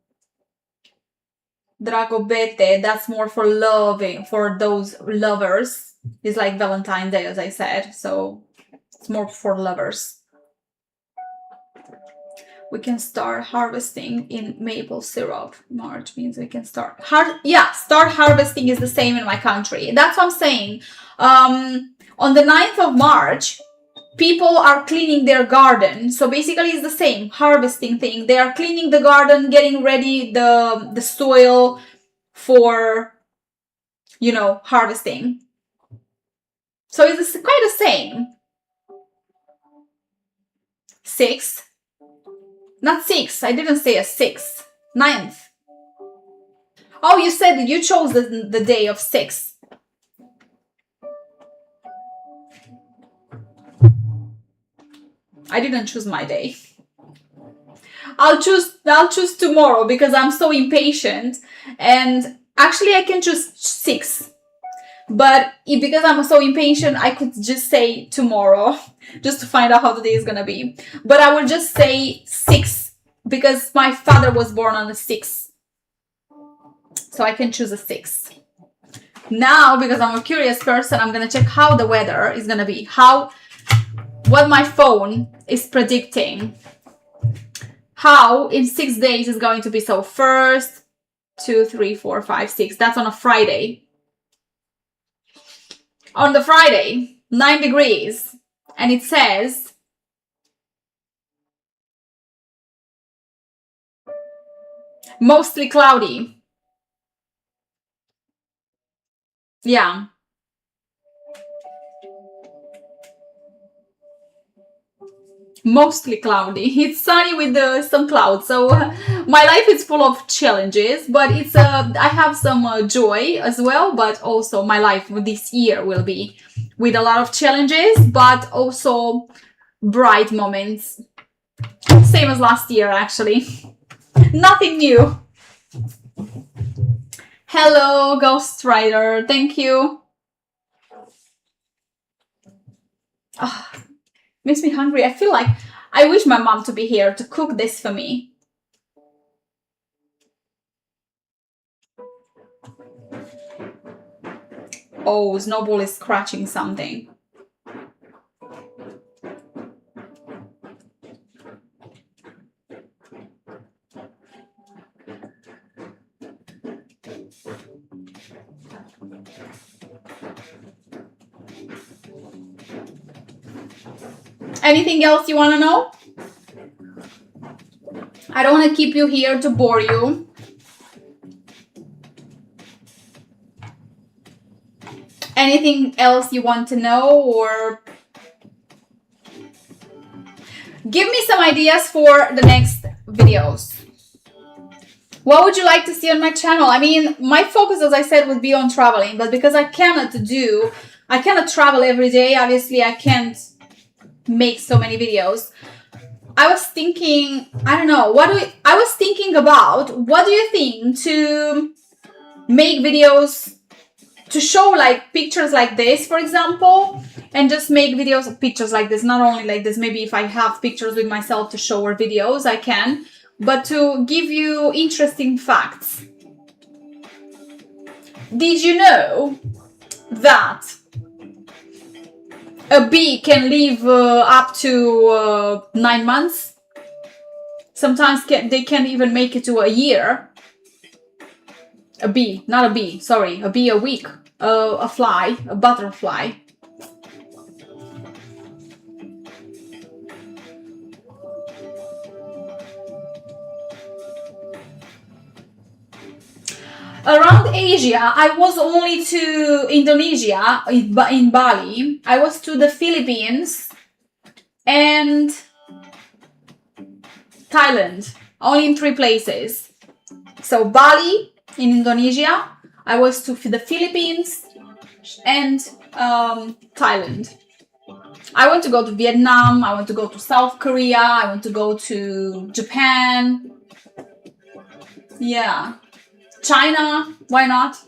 Dragobete, that's more for loving, for those lovers. It's like Valentine's Day, as I said, so it's more for lovers. We can start harvesting in maple syrup. March means we can start. Start harvesting is the same in my country. That's what I'm saying. On the 9th of March, people are cleaning their garden. So basically it's the same harvesting thing. They are cleaning the garden, getting ready the soil for, harvesting. So it's quite the same. 6. Not 6. I didn't say a 6. 9th. Oh, you said that you chose the day of 6. I didn't choose my day. I'll choose tomorrow because I'm so impatient. And actually I can choose 6. But because I'm so impatient, I could just say tomorrow, just to find out how the day is gonna be. But I will just say 6 because my father was born on the 6th. So I can choose a 6. Now, because I'm a curious person, I'm gonna check how the weather is gonna be. What my phone is predicting. How in 6 days is going to be. So 1st, 2, 3, 4, 5, 6. That's on a Friday. On the Friday, 9 degrees, and it says mostly cloudy. Yeah. Mostly cloudy. It's sunny with some clouds. So my life is full of challenges, but it's I have some joy as well. But also my life this year will be with a lot of challenges, but also bright moments. Same as last year, actually. Nothing new. Hello, Ghost Rider. Thank you. Oh, makes me hungry. I feel like I wish my mom to be here to cook this for me. Oh, Snowball is scratching something. Anything else you want to know? I don't want to keep you here to bore you. Anything else you want to know, or give me some ideas for the next videos. What would you like to see on my channel? I mean, my focus, as I said, would be on traveling, but because I cannot travel every day, obviously I can't make so many videos. I was thinking, I don't know, I was thinking about, what do you think to make videos to show like pictures like this, for example, and just make videos of pictures like this, not only like this, maybe if I have pictures with myself to show or videos, I can, but to give you interesting facts. Did you know that a bee can live up to 9 months? Sometimes they can't even make it to a year. A bee, not a bee, sorry, a bee a week. A fly, a butterfly. Around Asia, I was only to Indonesia, in Bali. I was to the Philippines and Thailand, only in 3 places. So Bali, in Indonesia, I was to the Philippines and Thailand. I want to go to Vietnam, I want to go to South Korea, I want to go to Japan. Yeah. China, why not?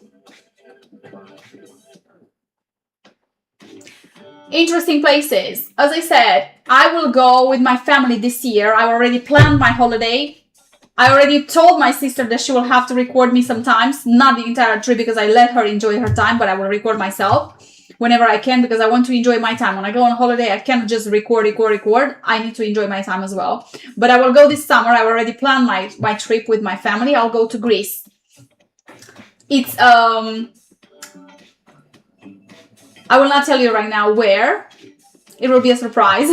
Interesting places. As I said, I will go with my family this year. I already planned my holiday. I already told my sister that she will have to record me sometimes, not the entire trip because I let her enjoy her time, but I will record myself whenever I can because I want to enjoy my time. When I go on holiday, I cannot just record. I need to enjoy my time as well. But I will go this summer. I already planned my trip with my family. I'll go to Greece. It's, I will not tell you right now where. It will be a surprise.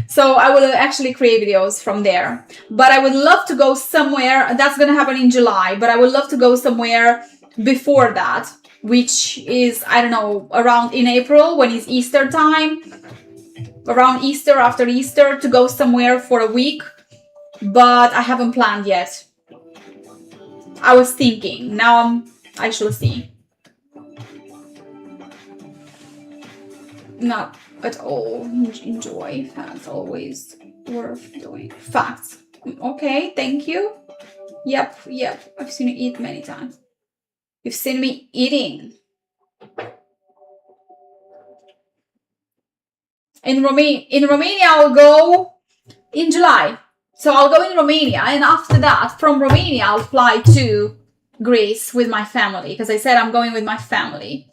So I will actually create videos from there. But I would love to go somewhere. That's going to happen in July. But I would love to go somewhere before that, which is, I don't know, around in April when it's Easter time. Around Easter, after Easter, to go somewhere for a week. But I haven't planned yet. I was thinking. Now I shall see. Not at all enjoy. Facts always worth doing. Facts. Okay, thank you. Yep. I've seen you eat many times. You've seen me eating. In Romania, I'll go in July. So I'll go in Romania, and after that, from Romania, I'll fly to Greece with my family, because I said I'm going with my family.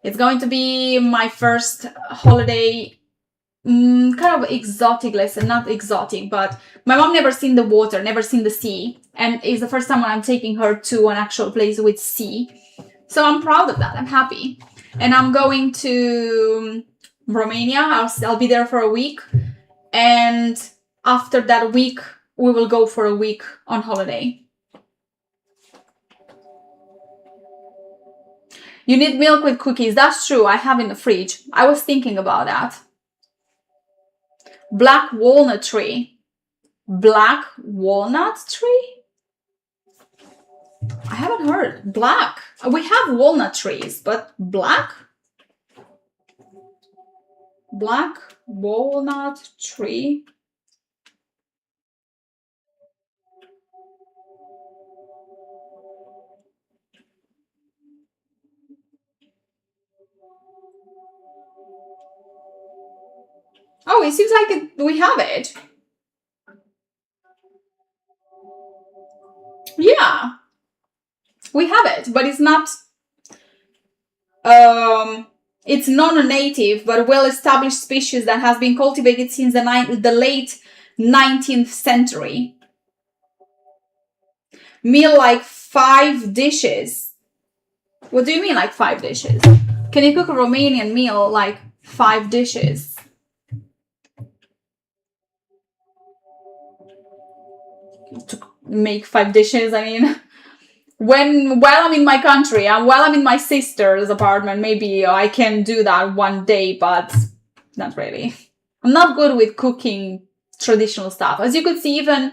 It's going to be my first holiday, kind of exotic, lesson, not exotic, but my mom never seen the water, never seen the sea, and it's the first time when I'm taking her to an actual place with sea. So I'm proud of that. I'm happy. And I'm going to Romania. I'll be there for a week. And after that week, we will go for a week on holiday. You need milk with cookies. That's true. I have in the fridge. I was thinking about that. Black walnut tree. Black walnut tree? I haven't heard. Black. We have walnut trees, but black? Black walnut tree. Oh, it seems like we have it. Yeah, we have it, but it's not, it's non-native, but well-established species that has been cultivated since the late 19th century. Meal like 5 dishes. What do you mean like 5 dishes? Can you cook a Romanian meal like 5 dishes? To make 5 dishes, I mean, while I'm in my country and while I'm in my sister's apartment, maybe I can do that one day, but not really. I'm not good with cooking traditional stuff. As you could see, even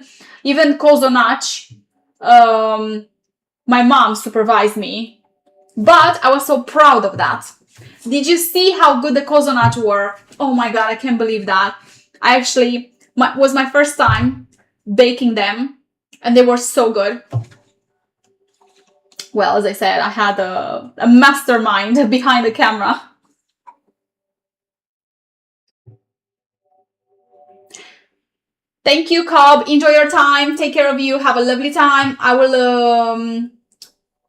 cozonac, my mom supervised me, but I was so proud of that. Did you see how good the cozonac were? Oh my god, I can't believe that. I actually, was my first time baking them, and they were so good. Well, as I said, I had a mastermind behind the camera. Thank you, Cobb. Enjoy your time. Take care of you. Have a lovely time. I will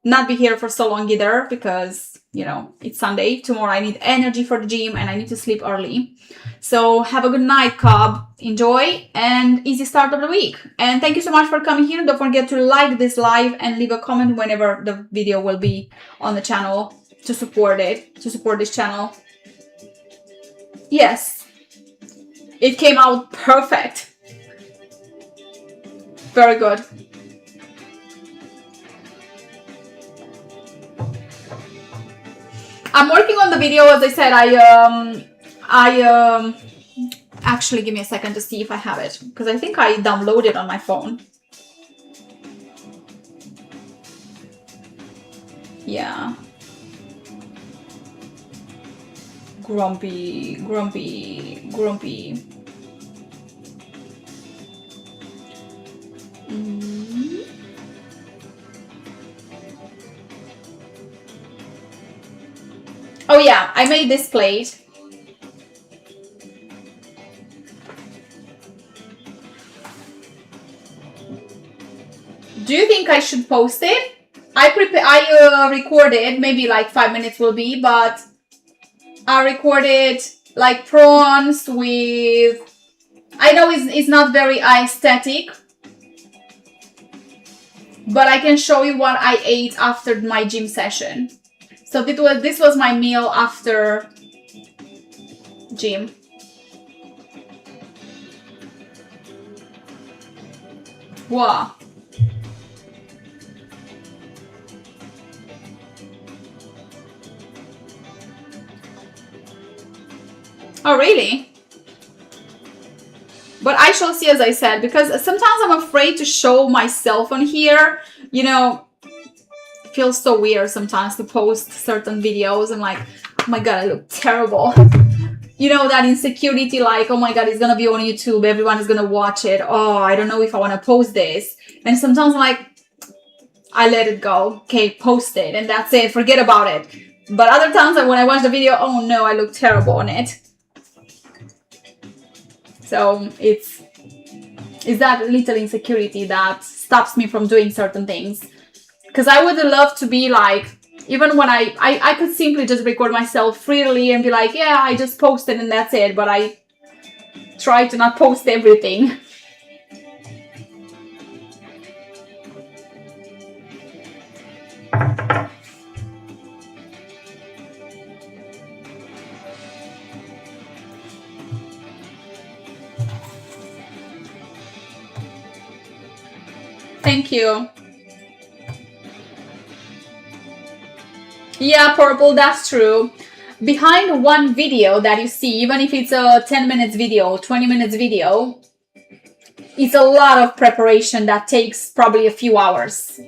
not be here for so long either because, you know, it's Sunday. Tomorrow I need energy for the gym and I need to sleep early. So have a good night, Cobb. Enjoy and easy start of the week. And thank you so much for coming here. Don't forget to like this live and leave a comment whenever the video will be on the channel to support it, to support this channel. Yes, it came out perfect. Very good. I'm working on the video. As I said, actually, give me a second to see if I have it, because I think I downloaded it on my phone. Yeah. Grumpy. Oh yeah, I made this plate. Do you think I should post it? I recorded, maybe like 5 minutes will be, but I recorded like prawns with, I know it's not very aesthetic, but I can show you what I ate after my gym session. So this was my meal after gym. Wow. Oh, really? But I shall see, as I said, because sometimes I'm afraid to show myself on here. You know, it feels so weird sometimes to post certain videos. I'm like, oh my god, I look terrible. You know, that insecurity, like, oh my god, it's gonna be on YouTube, everyone is gonna watch it. Oh, I don't know if I want to post this. And sometimes I'm like, I let it go. Okay, post it, and that's it. Forget about it. But other times, when I watch the video, oh no, I look terrible on it. So it's that little insecurity that stops me from doing certain things. Because I would love to be like, even when I could simply just record myself freely and be like, yeah, I just posted and that's it. But I try to not post everything. Thank you. Yeah, Purple, that's true. Behind one video that you see, even if it's a 10 minutes video, 20 minutes video, it's a lot of preparation that takes probably a few hours.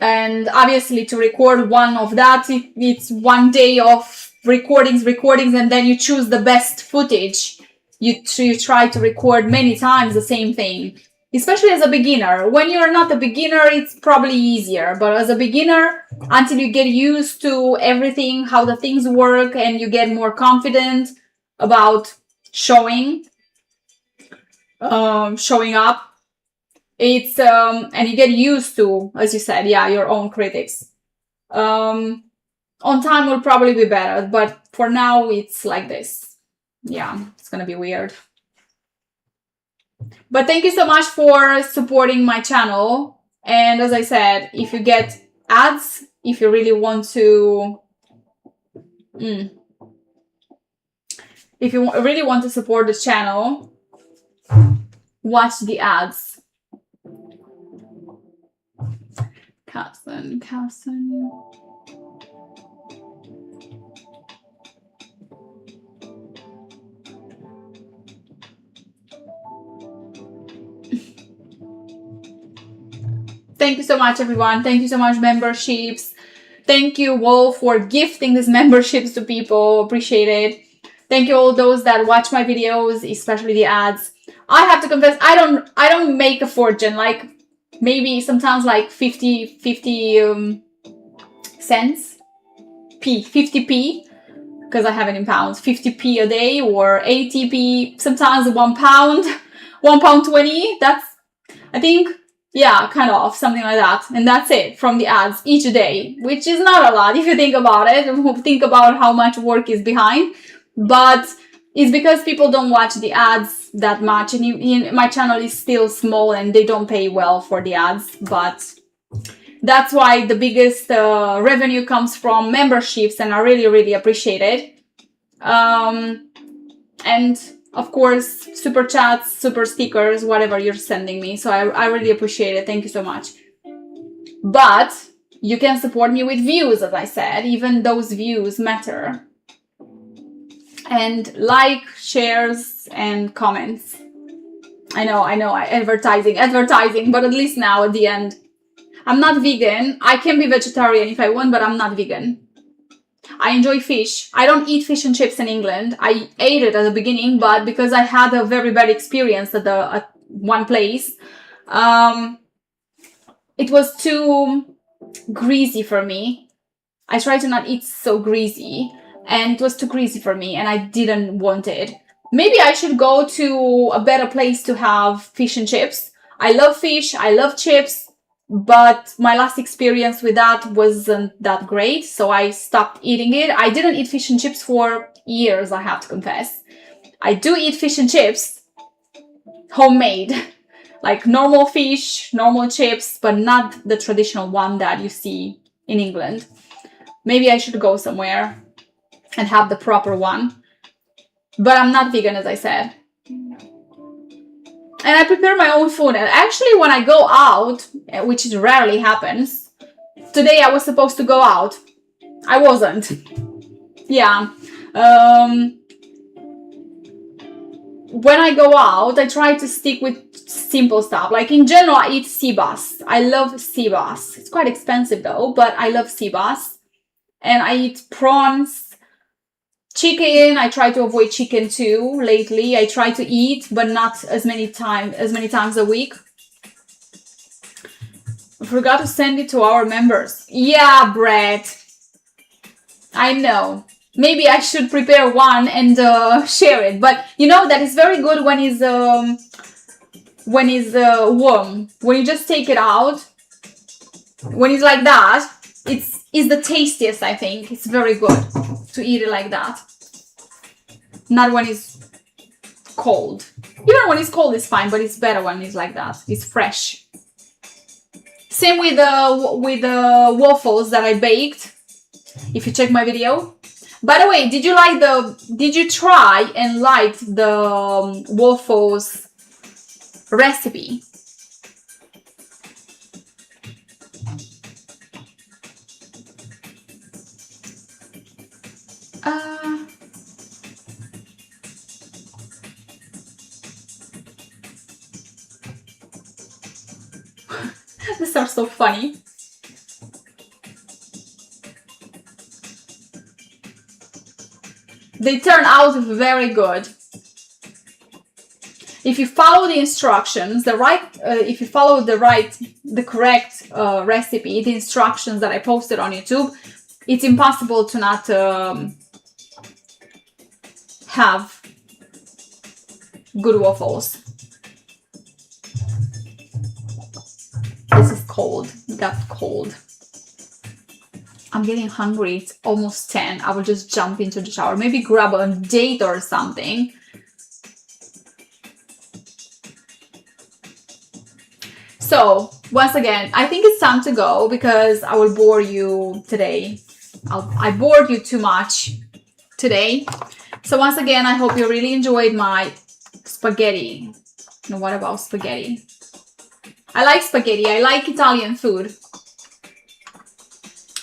And obviously to record one of that, it's one day of recordings, and then you choose the best footage. You try to record many times the same thing. Especially as a beginner. When you're not a beginner, it's probably easier. But as a beginner, until you get used to everything, how the things work, and you get more confident about showing up. It's and you get used to, as you said, yeah, your own critics. On time will probably be better, but for now it's like this. Yeah, it's gonna be weird. But thank you so much for supporting my channel. And as I said, if you get ads, if you really want to if you really want to support the channel, watch the ads. Carson. Thank you so much, everyone. Thank you so much, memberships. Thank you all for gifting these memberships to people. Appreciate it. Thank you all those that watch my videos, especially the ads. I have to confess, I don't make a fortune. Like maybe sometimes like 50 cents, 50p, because I have it in pounds. 50p a day or 80p. Sometimes £1, £1.20. That's, I think. Yeah, kind of, something like that. And that's it from the ads each day, which is not a lot if you think about it, think about how much work is behind. But it's because people don't watch the ads that much. And my channel is still small and they don't pay well for the ads. But that's why the biggest revenue comes from memberships, and I really, really appreciate it. And of course, super chats, super stickers, whatever you're sending me. So I really appreciate it. Thank you so much. But you can support me with views, as I said. Even those views matter. And like, shares, and comments. I know, advertising, but at least now at the end. I'm not vegan. I can be vegetarian if I want, but I'm not vegan. I enjoy fish. I don't eat fish and chips in England. I ate it at the beginning, but because I had a very bad experience at one place, it was too greasy for me. I try to not eat so greasy, and it was too greasy for me, and I didn't want it. Maybe I should go to a better place to have fish and chips. I love fish. I love chips. But my last experience with that wasn't that great, so I stopped eating it. I didn't eat fish and chips for years, I have to confess. I do eat fish and chips, homemade, like normal fish, normal chips, but not the traditional one that you see in England. Maybe I should go somewhere and have the proper one. But I'm not vegan, as I said. And I prepare my own food. And actually, when I go out, which rarely happens, today I was supposed to go out. I wasn't. Yeah. When I go out, I try to stick with simple stuff. Like in general, I eat sea bass. I love sea bass. It's quite expensive though, but I love sea bass. And I eat prawns. Chicken, I try to avoid chicken too lately. I try to eat, but not as many times a week. I forgot to send it to our members. Yeah, Brett. I know. Maybe I should prepare one and share it. But you know that is very good when it's warm. When you just take it out, when it's like that, it's the tastiest, I think. It's very good to eat it like that. Not when it's cold. Even when it's cold, it's fine, but it's better when it's like that. It's fresh. Same with the waffles that I baked. If you check my video. By the way, did you try and like the waffles recipe? These are so funny. They turn out very good. If you follow the instructions, if you follow the correct recipe, the instructions that I posted on YouTube, it's impossible to not have good waffles. This is cold. It got cold. I'm getting hungry. It's almost 10. I will just jump into the shower. Maybe grab a date or something. So, once again, I think it's time to go because I will bore you today. I bored you too much today. So once again, I hope you really enjoyed my spaghetti. Now, what about spaghetti? I like spaghetti. I like Italian food.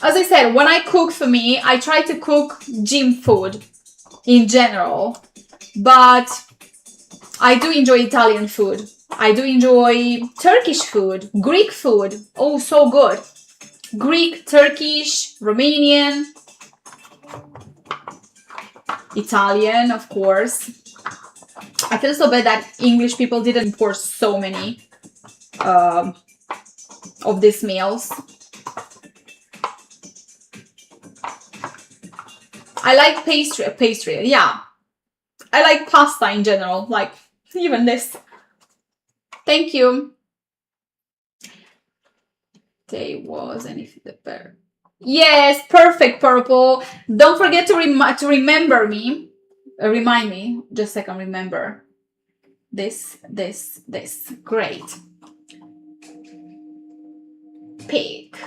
As I said, when I cook for me, I try to cook gym food in general. But I do enjoy Italian food. I do enjoy Turkish food, Greek food. Oh, so good. Greek, Turkish, Romanian, Italian, of course. I feel so bad that English people didn't import so many of these meals. I like pastry, yeah. I like pasta in general, like even this. Thank you. They was anything better. Yes, perfect, Purple. Don't forget to remember me. Remind me. Just a second, remember. This. Great. Pick.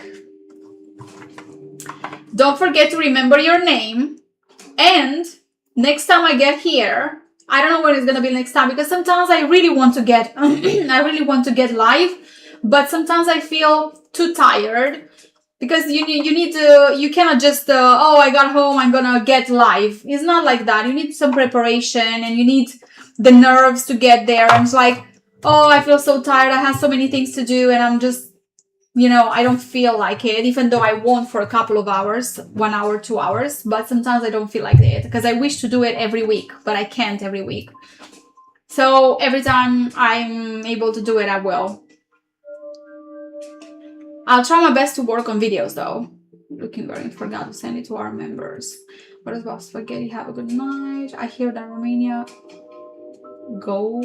Don't forget to remember your name. And next time I get here, I don't know when it's gonna be next time because sometimes I really want to get I really want to get live, but sometimes I feel too tired because you cannot just oh, I got home, I'm gonna get live. It's not like that. You need some preparation and you need the nerves to get there. And it's like, oh, I feel so tired. I have so many things to do and I'm just, you know, I don't feel like it, even though I won't for a couple of hours, 1 hour, 2 hours, but sometimes I don't feel like it because I wish to do it every week, but I can't every week. So every time I'm able to do it, I will. I'll try my best to work on videos though. Looking very, forgot to send it to our members. What is about spaghetti? Have a good night. I hear that Romania goat,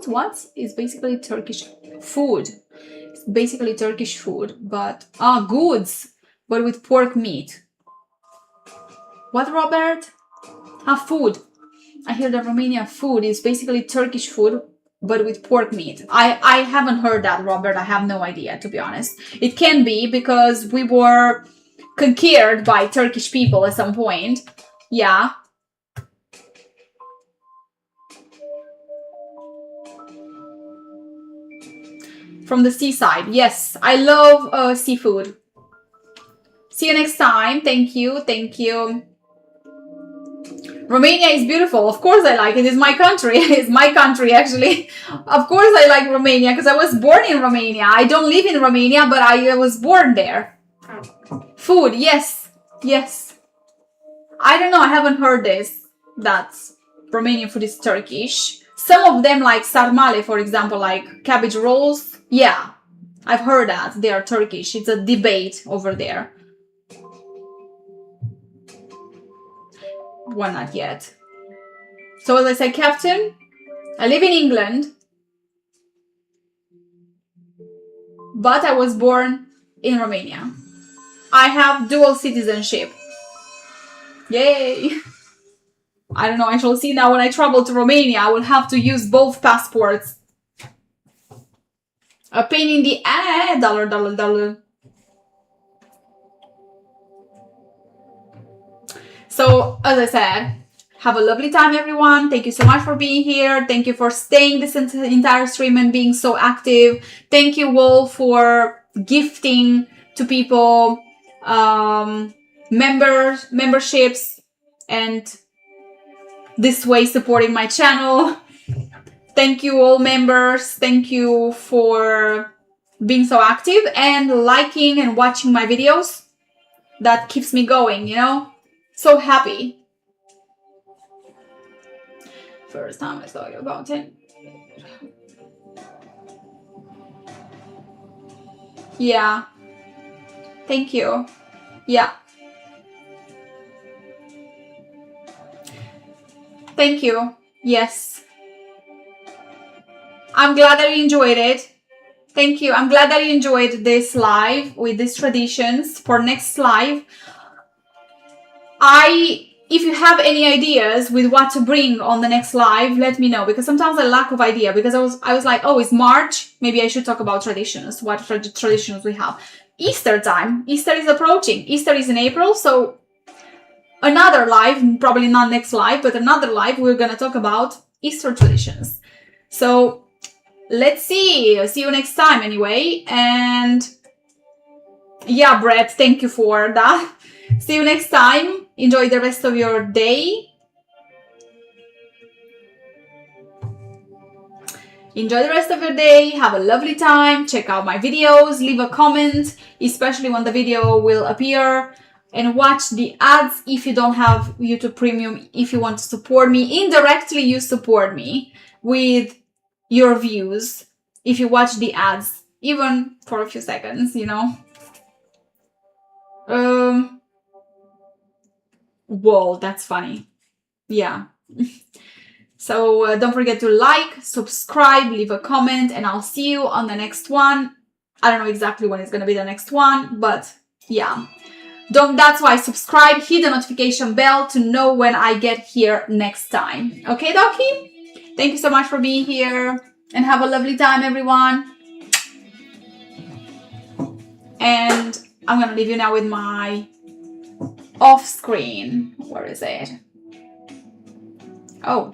what? It's basically Turkish food. It's basically Turkish food, but goods, but with pork meat. What, Robert? Food. I hear that Romania food is basically Turkish food, but with pork meat. I haven't heard that, Robert. I have no idea, to be honest. It can be because we were conquered by Turkish people at some point. Yeah. From the seaside. Yes, I love seafood. See you next time. Thank you. Thank you. Romania is beautiful. Of course I like it. It's my country. It's my country, actually. Of course I like Romania because I was born in Romania. I don't live in Romania, but I was born there. Food, yes. Yes. I don't know. I haven't heard this. That Romanian food is Turkish. Some of them, like sarmale, for example, like cabbage rolls. Yeah, I've heard that. They are Turkish. It's a debate over there. Well, not yet. So as I said, Captain, I live in England, but I was born in Romania. I have dual citizenship. Yay! I don't know, I shall see now when I travel to Romania. I will have to use both passports. A pain in the ass. $. So, as I said, have a lovely time, everyone. Thank you so much for being here. Thank you for staying this entire stream and being so active. Thank you all for gifting to people memberships and this way supporting my channel. Thank you all members. Thank you for being so active and liking and watching my videos. That keeps me going, you know? So happy. First time I saw you about 10. Yeah. Thank you. Yeah. Thank you. Yes. I'm glad that you enjoyed it. Thank you. I'm glad that you enjoyed this live with these traditions. For next live, if you have any ideas with what to bring on the next live, let me know, because sometimes I lack of idea, because I was like, oh, it's March, maybe I should talk about traditions, what traditions we have. Easter time. Easter is approaching. Easter is in April, so another live, probably not next live, but another live, we're going to talk about Easter traditions. So let's see. See you next time anyway. And yeah, Brett, thank you for that. See you next time. Enjoy the rest of your day. Enjoy the rest of your day. Have a lovely time. Check out my videos. Leave a comment, especially when the video will appear. And watch the ads if you don't have YouTube Premium. If you want to support me, indirectly you support me with your views. If you watch the ads, even for a few seconds, you know. Whoa, that's funny. Yeah. So don't forget to like, subscribe, leave a comment, and I'll see you on the next one. I don't know exactly when it's going to be the next one, but yeah. That's why subscribe, hit the notification bell to know when I get here next time. Okay, Doki? Thank you so much for being here, and have a lovely time, everyone. And I'm going to leave you now with my off screen. Where is it? Oh.